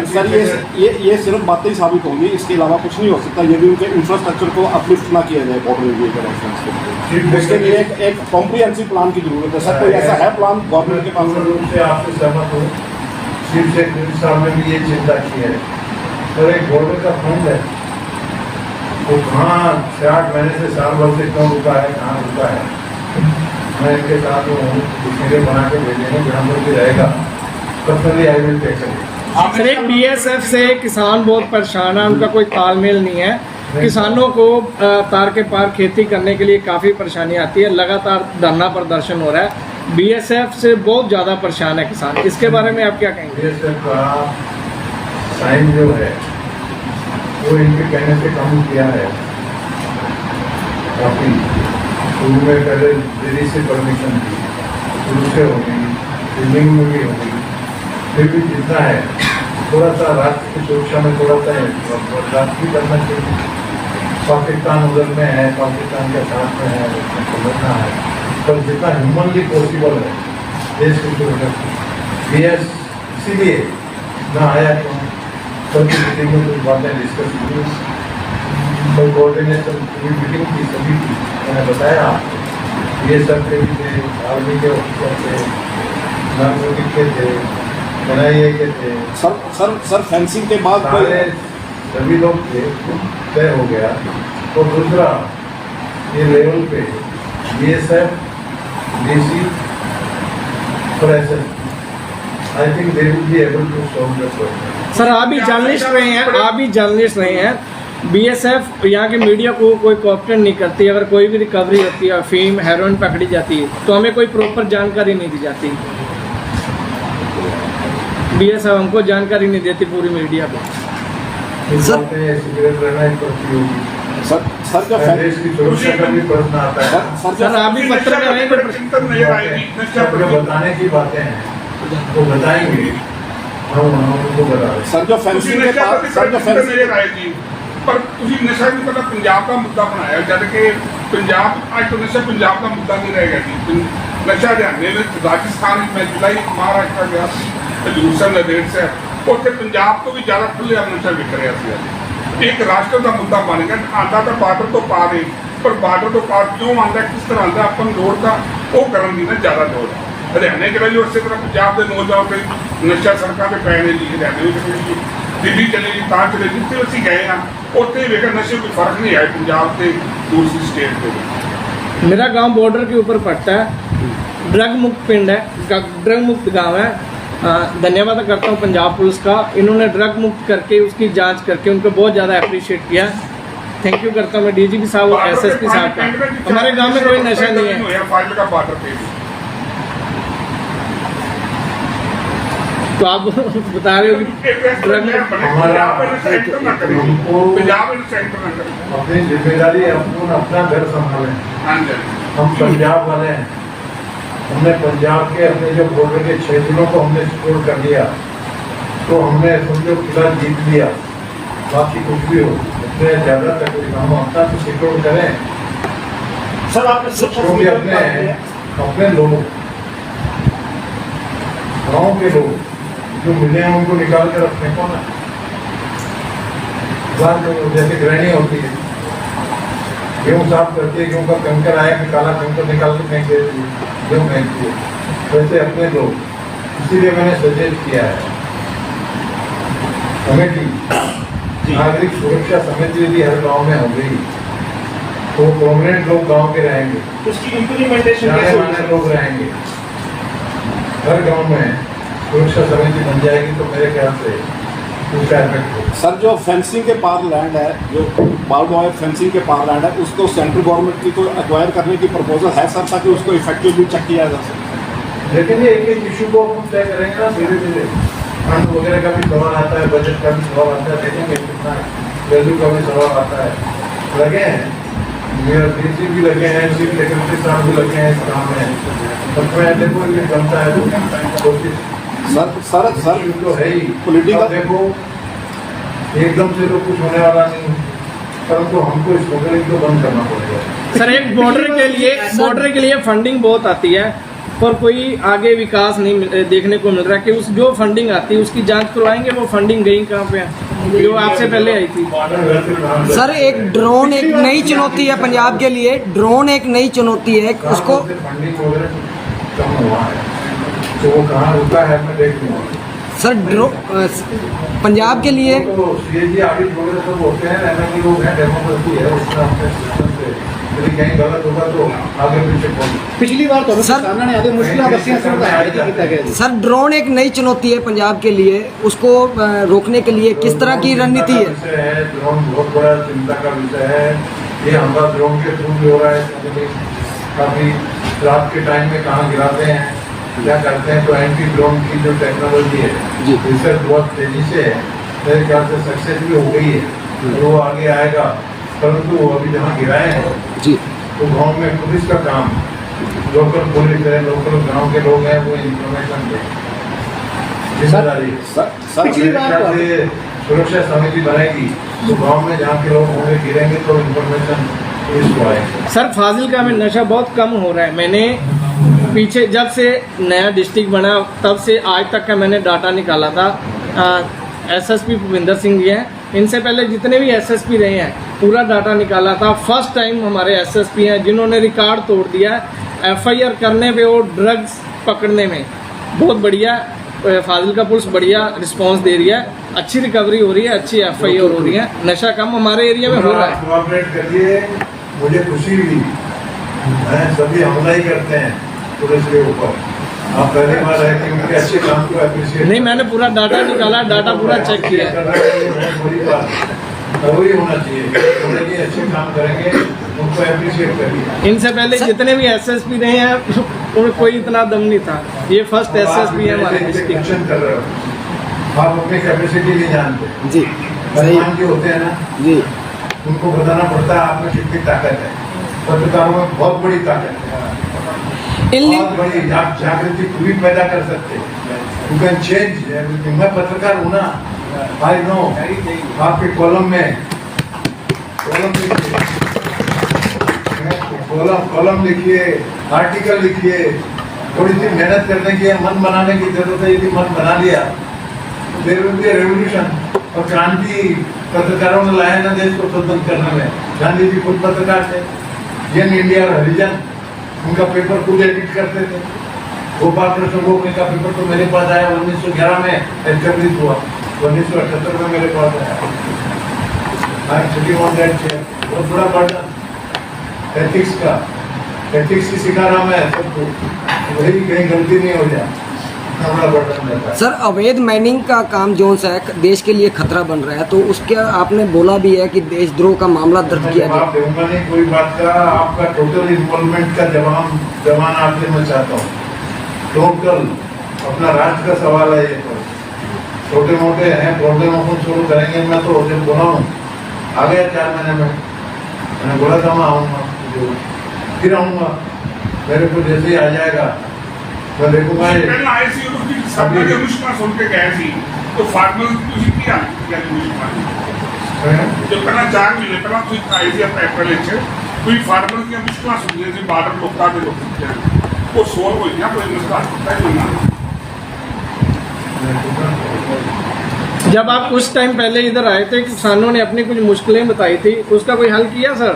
ये सिर्फ बातें ही साबित होंगी, इसके अलावा कुछ नहीं हो सकता यदि उनके इंफ्रास्ट्रक्चर को अपलिफ्ट ना किया जाए बॉर्डर एरिया के रेफरेंस के। उसके लिए एक कॉम्प्रिहेंसिव प्लान की जरूरत है सर। कोई ऐसा है प्लान गवर्नमेंट के पास? रूप से आपसे सहमत हूँ। चीफ सेक्रेटरी साहब ने भी ये चिंता की है। और एक बॉर्डर का फंड है, वो कहाँ 6-8 महीने से साल भर से क्यों रुका है, कहाँ रुका है। मैं इनके साथ हूँ, चीजें बना के भेजेंगे, जहाँ पर भी रहेगा personally I will take it. Sir एक बीएसएफ से किसान बहुत परेशान है, उनका कोई तालमेल नहीं है। किसानों को तार के पार खेती करने के लिए काफ़ी परेशानी आती है, लगातार धरना प्रदर्शन हो रहा है। बीएसएफ से बहुत ज़्यादा परेशान है किसान, इसके बारे में आप क्या कहेंगे? बीएसएफ का साइन जो है वो इनके कहने से कम किया है काफ़ी। शुरू में पहले देरी से परमिशन दी, शुरू से होगी, बिल्डिंग में भी होगी, फिर भी जितना है थोड़ा सा राष्ट्र की सुरक्षा में थोड़ा सा बर्दाश्त भी करना चाहिए। पाकिस्तान उधर में है, पाकिस्तान के साथ में है, उसमें समझना है, पर जितना ह्यूमनली पॉसिबल है देश की सुरक्षा। बीएस इसीलिए ना आया क्यों, सबकी मीटिंग में कुछ बातें डिस्कस हुई, कोई कोऑर्डिनेशन पूरी मीटिंग की सभी की। मैंने बताया आपको, ये सब के भी थे, आर्मी के ऑफिसर थे, नागरिक के थे, NIA के थे, सर फेंसिंग के बाद सारे सभी लोग थे, तय हो गया। और दूसरा ये लेवल पे BSF, DC और SS, I think they will be able to solve the problem. Sir आप भी जर्नलिस्ट रहे हैं, बीएसएफ यहाँ के मीडिया को कोई कोऑपरेट नहीं करती। अगर कोई भी रिकवरी होती है, अफीम हेरोइन पकड़ी जाती है, तो हमें कोई प्रॉपर जानकारी नहीं दी जाती। बीएसएफ हमको जानकारी नहीं देती पूरी मीडिया को। सिगरेट रहना एक प्रति होगी। सर का देश की सुरक्षा का भी प्रश्न आता है। सर आप भी पत्रकार हैं, जो बताने की बातें हैं वो बताएंगे, हम उनको बता रहे। सर जो फेंसिंग के बाद पर ਤੁਸੀਂ ਨਸ਼ਾ ਵੀ ਪਹਿਲਾਂ ਪੰਜਾਬ ਦਾ ਮੁੱਦਾ ਬਣਾਇਆ, ਜਦ ਕਿ ਪੰਜਾਬ ਅੱਜ ਤੋਂ ਨਸ਼ਾ ਪੰਜਾਬ ਦਾ ਮੁੱਦਾ ਨਹੀਂ ਰਹੇਗਾ ਜੀ। ਨਸ਼ਾ ਹਰਿਆਣੇ ਵਿੱਚ, ਰਾਜਸਥਾਨ ਵਿੱਚ, ਮੈਂ ਜੁਲਾਈ ਮਹਾਰਾਸ਼ਟਰ ਗਿਆ ਸੀ, ਹਜ਼ੂਰ ਸਾਹਿਬ ਨੰਦੇੜ ਸਾਹਿਬ, ਉੱਥੇ ਪੰਜਾਬ ਤੋਂ ਵੀ ਜ਼ਿਆਦਾ ਖੁੱਲ੍ਹੇਆਮ ਨਸ਼ਾ ਵਿਕ ਰਿਹਾ ਸੀ। ਅੱਜ ਇੱਕ ਰਾਸ਼ਟਰ ਦਾ ਮੁੱਦਾ ਬਣ ਗਿਆ। ਆਉਂਦਾ ਤਾਂ ਬਾਰਡਰ ਤੋਂ ਪਾਰ ਹੈ, ਪਰ ਬਾਰਡਰ ਤੋਂ ਪਾਰ ਕਿਉਂ ਆਉਂਦਾ, ਕਿਸ ਤਰ੍ਹਾਂ ਆਉਂਦਾ, ਆਪਾਂ ਨੂੰ ਲੋੜ ਤਾਂ ਉਹ ਕਰਨ ਦੀ ਨਾ ਜ਼ਿਆਦਾ ਲੋੜ ਹੈ। ਹਰਿਆਣੇ ਕਿਹੜਾ ਜੀ, ਉਸੇ ਤਰ੍ਹਾਂ ਪੰਜਾਬ ਦੇ ਨੌਜਵਾਨ ਤੇ ਨਸ਼ਾ ਸੜਕਾਂ 'ਤੇ ਪੈ ਨੇ ਜੀ। ਹਰਿਆਣੇ ਵਿੱਚ ਦਿੱਲੀ ਚਲੇ ਜੀ, ਤਾਂ ਚਲੇ, ਜਿੱਥੇ ਅਸੀਂ ਗਏ ਹਾਂ ਉੱਥੇ ਵੇਖਿਆ ਨਸ਼ੇ ਕੋਈ ਫਰਕ नहीं है पंजाब से दूसरी स्टेट के। मेरा गांव बॉर्डर के ऊपर पड़ता है, ड्रग मुक्त पिंड है, ड्रग मुक्त गांव है। धन्यवाद करता हूं पंजाब पुलिस का, इन्होंने ड्रग मुक्त करके उसकी जांच करके उनको बहुत ज़्यादा अप्रिशिएट किया। थैंक यू करता हूँ मैं डीजीपी साहब और एसएसपी साहब का। हमारे गांव में कोई नशा नहीं है। फाइल का बॉर्डर पे तो आप बता रहे हो कि ड्रग पंजाब में सेंटर ना करें, पंजाब में सेंटर ना करें। अपनी जिम्मेदारी अपना घर संभालें। हाँ जी, हम पंजाब वाले हैं, हमने पंजाब के अपने जो बॉर्डर के 6 जिलों को हमने सिक्योर कर लिया, तो हमने समझो किला जीत लिया। बाकी कुछ भी हो, उससे ज्यादा तक हम अपना तो सिक्योर करें। सर आपने क्योंकि अपने लोग, गाँव के लोग जो मिले हैं उनको निकाल कर रखने को ना, जैसे गृहिणी होती है, गेहूँ साफ करती है, गेहूँ का कंकर आया कि काला कंकर निकाल के फेंक देती है, गेहूँ फेंकती है, वैसे अपने लोग। इसीलिए मैंने सजेस्ट किया है कमेटी, नागरिक सुरक्षा समिति यदि हर गांव में हो गई तो परमानेंट लोग गांव के रहेंगे, उसकी इम्प्लीमेंटेशन जाने माने लोग रहेंगे। हर गांव में सुरक्षा समिति बन जाएगी तो मेरे ख्याल से उसका इफेक्ट होगा। सर जो फेंसिंग के पार लैंड है, जो बार्ड वायर फेंसिंग के पार लैंड है, उसको सेंट्रल गवर्नमेंट की को एक्वायर करने की प्रपोजल है सर, ताकि उसको इफेक्टिवली चेक किया जा सके। लेकिन ये एक एक इशू को हम तय करेंगे ना धीरे धीरे। फंड वगैरह का भी सवाल आता है, बजट का भी सवाल आता है, देखेंगे कितना वैल्यू का भी सवाल आता है। लगे हैं मेरा डीसी भी लगे हैं, चीफ सेक्रेटरी साहब भी लगे हैं इस काम में, तो देखो ये बनता है कोशिश। सर तो है ही पॉलिटिकल देखो, एकदम से तो कुछ होने वाला नहीं, परंतु हमको इस स्मगलिंग को बंद करना पड़ेगा। सर एक बॉर्डर के लिए फंडिंग बहुत आती है, पर कोई आगे विकास नहीं देखने को मिल रहा कि उस जो फंडिंग आती है उसकी जांच करवाएंगे वो फंडिंग गई कहाँ पे है जो आपसे पहले आई थी। सर एक ड्रोन एक नई चुनौती है पंजाब के लिए, ड्रोन एक नई चुनौती है, उसको फंडिंग वगैरह कम हुआ है तो वो कहाँ रुका है मैं देख लूँगा। सर पंजाब के लिए तो सीएजी ऑडिट वगैरह सब होते हैं, एमएलए लोग हैं, डेमोक्रेसी है, उसमें अपने सिस्टम से यदि कहीं गलत होगा तो आगे पीछे पहुंच। पिछली बार तो सर सर ड्रोन एक नई चुनौती है पंजाब के लिए, उसको रोकने के लिए किस तरह की रणनीति है? ड्रोन बहुत बड़ा चिंता का विषय है। ये हमारा ड्रोन के थ्रू भी हो रहा है, काफी रात के टाइम में कहाँ गिराते हैं, क्या करते हैं। तो एंटी ड्रोन की जो टेक्नोलॉजी है, रिसर्च बहुत तेजी से है, मेरे ख्याल से सक्सेस भी हो गई है, तो वो आगे आएगा। परंतु वो अभी जहाँ गिराए हैं तो गांव में पुलिस का काम, लोकल पुलिस है, लोकल गांव के लोग हैं, वो इंफॉर्मेशन दें, जिम्मेदारी। पिछली बार तो से सुरक्षा समिति बनेगी तो गांव में जहाँ के लोग होंगे गिरेंगे तो इंफॉर्मेशन पुलिस को आएगी। सर फाजिलका में नशा बहुत कम हो रहा है। मैंने पीछे जब से नया डिस्ट्रिक्ट बना तब से आज तक का मैंने डाटा निकाला था। एसएसपी भूपिंदर सिंह जी हैं, इनसे पहले जितने भी एसएसपी रहे हैं पूरा डाटा निकाला था। फर्स्ट टाइम हमारे एसएसपी हैं जिन्होंने रिकॉर्ड तोड़ दिया एफआईआर करने पे और ड्रग्स पकड़ने में। बहुत बढ़िया फाजिलका पुलिस बढ़िया रिस्पांस दे रही है, अच्छी रिकवरी हो रही है, अच्छी एफआईआर हो रही है, नशा कम हमारे एरिया में हो रहा है। कोऑपरेट करिए, मुझे खुशी हुई। सभी हमला ही करते हैं पुलिस के ऊपर, आप पहली बार है कि उनके अच्छे काम को अप्रिशिएट नहीं, मैंने पूरा डाटा निकाला, डाटा पूरा चेक किया। बड़ी बात जरूरी होना चाहिए, अच्छे काम करेंगे उनको अप्रिशिएट करिए। इनसे पहले जितने भी एसएसपी रहे हैं उनमें कोई इतना दम नहीं था, ये फर्स्ट एसएसपी है हमारे डिस्ट्रिक्ट। कर रहे हो आप, अपनी कैपेसिटी नहीं जानते जी, मेहमान जो होते हैं ना जी, उनको बताना पड़ता है आप में कितनी ताकत है। पत्रकारों में बहुत बड़ी ताकत है, बहुत बड़ी जागृति पूरी पैदा कर सकते हैं। You can change everything. मैं पत्रकार हूँ ना, आई नो। आपके कॉलम लिखिए, आर्टिकल लिखिए, थोड़ी सी मेहनत करने की, मन बनाने की जरूरत है। यदि मन बना लिया देयर विल बी रेवोल्यूशन। और क्रांति पत्रकारों ने लाया ना देश को स्वतंत्र करने में। गांधी जी खुद पत्रकार थे, यंग इंडिया और हरिजन उनका पेपर खुद एडिट करते थे। गोपाल कृष्ण गोखले का पेपर तो मेरे पास आया 1911 में एस्टेब्लिश हुआ, 1978 में मेरे पास आया। बहुत बड़ा बर्डन एथिक्स का, एथिक्स ही सिखा रहा मैं सबको, वही कहीं गलती नहीं हो जाए। इतना बड़ा बर्डन रहता है। सर अवैध माइनिंग का काम जो सा है देश के लिए खतरा बन रहा है, तो उसके आपने बोला भी है कि देशद्रोह का मामला दर्ज किया जवाब जाए। दूंगा नहीं कोई बात का, आपका टोटल इन्वॉल्वमेंट का जवान आपसे मैं चाहता हूँ। टोटल अपना राष्ट्र का सवाल है ये। तो छोटे मोटे हैं प्रॉब्लम अपन शुरू करेंगे। मैं तो जब बोला हूँ आ गया 4 महीने में, मैंने बोला था मैं आऊँगा, फिर आऊँगा। मेरे को जैसे ही आ जाएगा मैं देखूंगा। ਪਹਿਲਾਂ ਆਏ ਸੀ ਉਹ ਵੀ ਸਾਹਮਣੇ ਦੇ ਮੁਸ਼ਕਲਾਂ ਸੁਣ ਕੇ ਗਏ ਸੀ तो फार्मर ਤੁਸੀਂ ਕੀ ਹਾਲ ਕੀਤਾ ਮੁਸ਼ਕਲਾਂ ਜੋ ਪਹਿਲਾਂ 4 ਮਹੀਨੇ ਪਹਿਲਾਂ ਤੁਸੀਂ ਆਏ ਸੀ ਅਪ੍ਰੈਲ ਵਿੱਚ ਕੋਈ ਫਾਰਮਰ ਦੀਆਂ ਮੁਸ਼ਕਲਾਂ ਸੁਣਦੇ ਸੀ ਬਾਰਡਰ ਲੋਕਾਂ ਦੇ ਲੋਕ ਉਹ ਸੋਲ ਹੋਈਆਂ ਕੋਈ ਮਸਲਾ ਕੀਤਾ ਹੀ ਨਹੀਂ। जब आप कुछ टाइम पहले इधर आए थे किसानों ने अपनी कुछ मुश्किलें बताई थी, उसका कोई हल किया सर?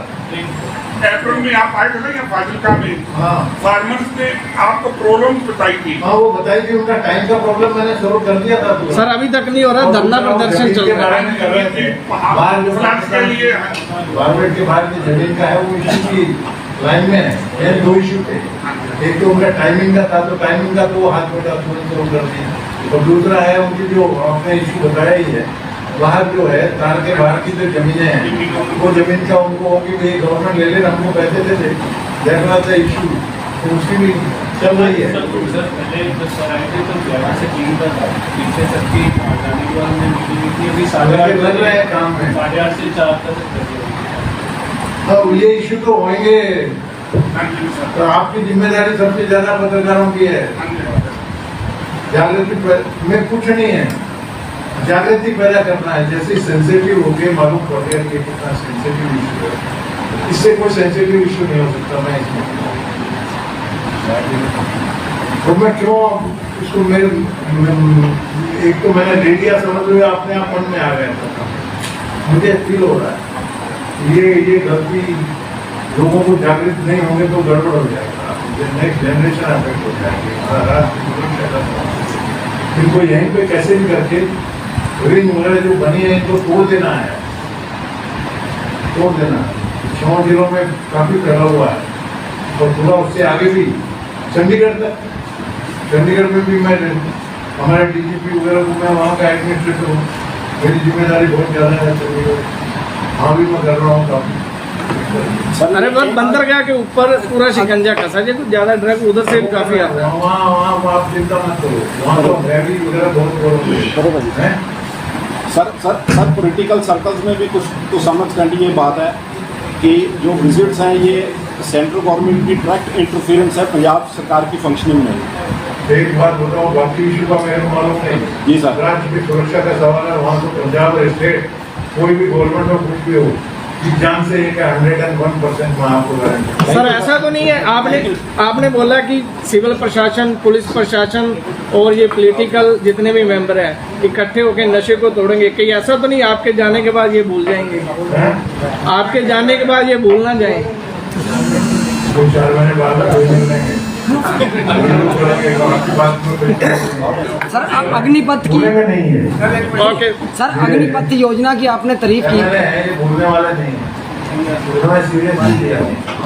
अप्रैल में आप आए थे ना यहाँ फाजिलका में, हाँ फार्मर्स ने आपको प्रॉब्लम बताई थी। हाँ वो बताई थी, उनका टाइम का प्रॉब्लम मैंने शुरू कर दिया था। सर अभी तक नहीं हो रहा, धरना प्रदर्शन चल रहा है। फ्लड के लिए गवर्नमेंट के बाहर की जमीन का है वो इशू की लाइन में है। ये 2 इशू थे, एक तो उनका टाइमिंग का था, तो टाइमिंग का तो हाथ में तुरंत शुरू कर दिया। और दूसरा है उनकी जो आपने इशू बताया ही है, वहाँ जो है तार के बाहर की जो जमीनें हैं वो जमीन का उनको हो कि भाई गवर्नमेंट ले ले, हमको पैसे दे दे, देख रहा था इशू, तो उसकी भी चल रही है। पहले जब सर आए थे तो 11 से 3 तक पीछे तक की जाने के बाद में मीटिंग थी, अभी 8:30 लग रहे हैं काम में, 8:30 से 4 तक। अब ये इशू तो होंगे, तो आपकी जिम्मेदारी सबसे ज्यादा पत्रकारों की है। जागृति में कुछ नहीं है, जागृति पैदा करना है। जैसे सेंसिटिव हो गए, मालूम पड़ गया कि कितना सेंसिटिव इशू है, इससे कोई सेंसिटिव इशू नहीं हो सकता। मैं इसमें तो मैं क्यों इसको मेरे एक तो मैंने ले लिया, समझ लो अपने आप मन में आ गया था। मुझे फील हो रहा है ये गलती, लोगों को जागृत नहीं होंगे तो गड़बड़ हो जाएगा, नेक्स्ट जनरेशन अफेक्ट हो जाएगी, हमारा राष्ट्र। इनको यहीं पे कैसे भी करके रिंग वगैरह जो बनी है इनको तोड़ देना है, तोड़ देना है। 6 जिलों में काफी फैला हुआ है और थोड़ा उससे आगे भी चंडीगढ़ तक, चंडीगढ़ में भी मैं हमारे डीजीपी वगैरह को मैं वहाँ का एडमिनिस्ट्रेटर हूँ, मेरी जिम्मेदारी बहुत ज़्यादा है चंडीगढ़, वहाँ भी मैं कर रहा हूँ काफी। अरे बहुत बंदरगाह के ऊपर पूरा शिकंजा कसा है, कुछ ज्यादा ड्रग उधर से भी काफी आता है। वहाँ आप चिंता मत करो, वहाँ तो हैवी वगैरह बहुत है। सर पॉलिटिकल सर्कल्स में भी कुछ तो समझ करनी ये बात है कि जो विजिट्स हैं ये सेंट्रल गवर्नमेंट की डायरेक्ट इंटरफेरेंस है पंजाब सरकार की फंक्शनिंग में। एक बात बताओ, बाकी इशू का मेरे को मालूम नहीं। जी सर, राज्य की सुरक्षा का सवाल है, वहाँ तो पंजाब और स्टेट कोई भी गवर्नमेंट हो कुछ भी हो, जान से 101% मैं आपको गारंटी। सर ऐसा तो नहीं है, आपने बोला कि सिविल प्रशासन, पुलिस प्रशासन और ये पॉलिटिकल जितने भी मेंबर हैं इकट्ठे होकर नशे को तोड़ेंगे, कहीं ऐसा तो नहीं आपके जाने के बाद ये भूल जाएंगे? आपके जाने के बाद ये भूल ना जाए। 2-4 महीने बाद कोई मिलेंगे। सर अग्निपथ की नहीं है। ओके सर अग्निपथ योजना की आपने तारीफ की, ये बोलने वाला नहीं है, सीरियस नहीं लिया,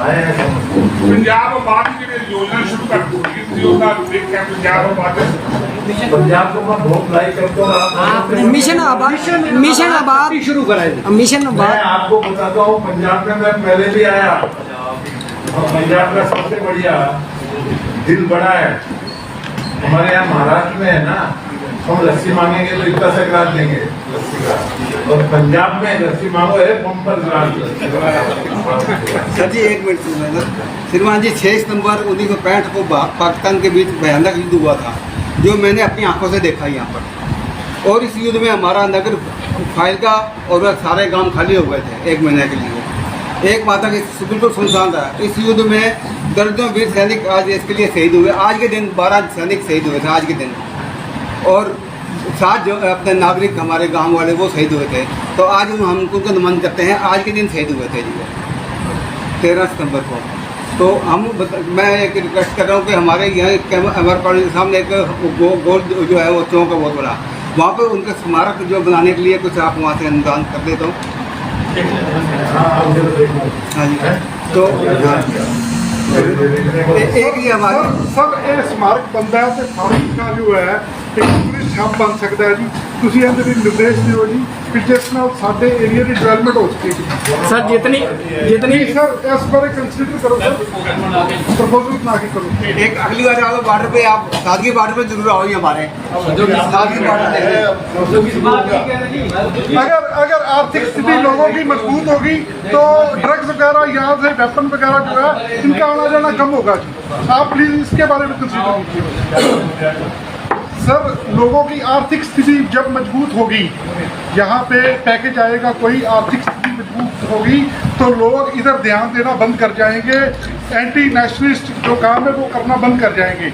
आए हैं समझ। पंजाब आबाद की योजना शुरू कर दी योजना देखा पंजाब आबाद पंजाब को मैं बहुत लाइक करता हूँ। मिशन आबाद शुरू कराए। मिशन मैं आबाद आपको बताता हूँ, पंजाब में मैं पहले भी आया और पंजाब का सबसे बढ़िया दिल बड़ा है। हमारे यहाँ महाराष्ट्र में है ना, हम लस्सी मांगेंगे तो इतना सा गिलास देंगे लस्सी का, और पंजाब में लस्सी मांगो है पंप पर गिलास। सर जी एक मिनट सुनिए सर। श्रीमान जी 6 सितंबर 1965 को पाकिस्तान के बीच भयानक युद्ध हुआ था, जो मैंने अपनी आंखों से देखा यहाँ पर। और इस युद्ध में हमारा नगर फाइलका और वह सारे गांव खाली हो गए थे 1 महीने के लिए। एक माता के बिल्कुल सुनसान था। इस युद्ध में दर्जनों वीर सैनिक आज इसके लिए शहीद हुए। आज के दिन 12 सैनिक शहीद हुए थे आज के दिन, और 7 जो अपने नागरिक हमारे गांव वाले वो शहीद हुए थे। तो आज हम उनको नमन करते हैं, आज के दिन शहीद हुए थे जी 13 सितंबर को। तो मैं एक रिक्वेस्ट कर रहा हूँ कि हमारे यहाँ हमारे कॉलेज के सामने एक गोल जो है वो चौक है बहुत बड़ा, वहाँ पर उनका स्मारक जो बनाने के लिए कुछ आप वहाँ से अनुदान कर दे तो। हाँ जी, तो एक ही हमारी ਸਰ ਇਹ ਸਮਾਰਕ ਬੰਦਾ ਹੈ ਤੇ ਫਾਰਮ ਦਾ ਜੋ ਹੈ ਇੱਕ ਟੂਰਿਸਟ ਹੱਬ ਬਣ ਸਕਦਾ ਹੈ ਜੀ ਤੁਸੀਂ ਇਹਦੇ ਲਈ ਨਿਰਦੇਸ਼ ਦਿਓ ਜੀ ਕਿ ਜਿਸ ਨਾਲ ਸਾਡੇ ਏਰੀਆ ਦੀ ਡਿਵੈਲਪਮੈਂਟ ਹੋ ਸਕੇਗੀ सर जितनी ਸਰ ਇਸ ਬਾਰੇ ਕੰਸੀਡਰ ਕਰੋ ਸਰ ਪ੍ਰਪੋਜ਼ਲ ਬਣਾ ਕੇ ਕਰੋ एक अगली बार आओ बॉर्डर पे आप सादगी बॉर्डर पे जरूर आओ हमारे जो सादगी बॉर्डर अगर आर्थिक स्थिति लोगों की मजबूत होगी तो ड्रग्स वगैरह यहाँ से वेपन वगैरह जो है इनका आना जाना कम होगा जी आप प्लीज इसके बारे में कंसीडर कीजिए सर लोगों की आर्थिक स्थिति जब मजबूत होगी यहाँ पे पैकेज आएगा कोई आर्थिक स्थिति मजबूत होगी तो लोग इधर ध्यान देना बंद कर जाएंगे एंटी नेशनलिस्ट जो काम है वो करना बंद कर जाएंगे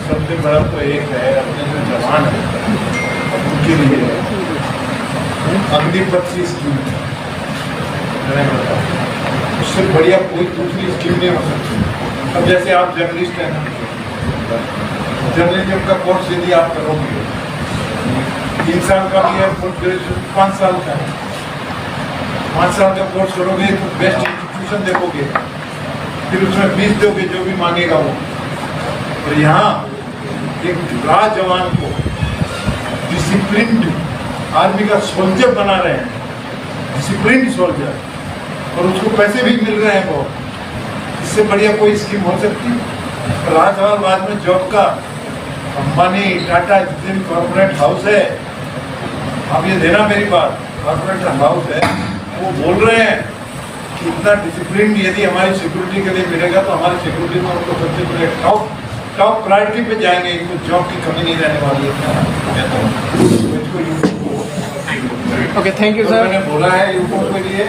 सबसे बड़ा तो एक है अपने जो जवान है उनके लिए अग्निपथ की स्कीम उससे बढ़िया कोई दूसरी स्कीम नहीं हो सकती। अब जैसे आप जर्नलिस्ट हैं जर्नलिज्म का कोर्स यदि आप करोगे 3 साल का भी है पोस्ट ग्रेजुएशन 5 साल का है 5 साल का कोर्स करोगे तो बेस्ट इंस्टीट्यूशन देखोगे फिर उसमें फीस दोगे जो भी मांगेगा वो। और यहाँ एक जवान को डिसिप्लिन्ड आर्मी का सोल्जर बना रहे हैं डिसिप्लिन्ड सोल्जर और उसको पैसे भी मिल रहे हैं बहुत। इससे बढ़िया कोई स्कीम हो सकती है। राजवाल बाद में जॉब का अंबानी टाटा जितने भी कॉर्पोरेट हाउस है आप ये देना मेरी बात कॉर्पोरेट हाउस है वो बोल रहे हैं कि इतना डिसिप्लिन यदि हमारी सिक्योरिटी के लिए मिलेगा तो हमारी सिक्योरिटी में उनको सबसे पहले टॉप प्रायोरिटी पे जाएंगे इनको जॉब की कमी नहीं रहने वाली है। Okay thank you sir. मैंने बोला है यूपो के लिए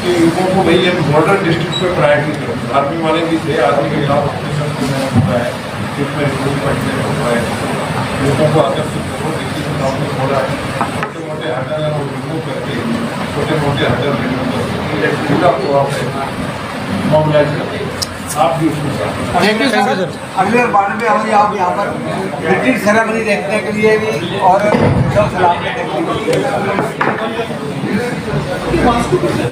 कि यूपो को भाई हम बॉर्डर डिस्ट्रिक्ट पे प्रायोरिटी करो। आर्मी वाले भी थे आर्मी के खिलाफ ऑपरेशन को मैंने बोला है जिसमें रिपोर्ट पढ़ने को हुआ है यूपो को आकर्षित करो। देखिए आपने बोला है छोटे मोटे हडल है वो रिमूव करके छोटे मोटे हडल रिमूव करके एक पूरा प्रोग्राम मोबिलाइज करते आप भी उसमें थैंक यू सर। अगले बॉर्डर पे आओ आप यहाँ पर ब्रिटिश सेरेमनी देखने के लिए भी और सब सलाम देखने के लिए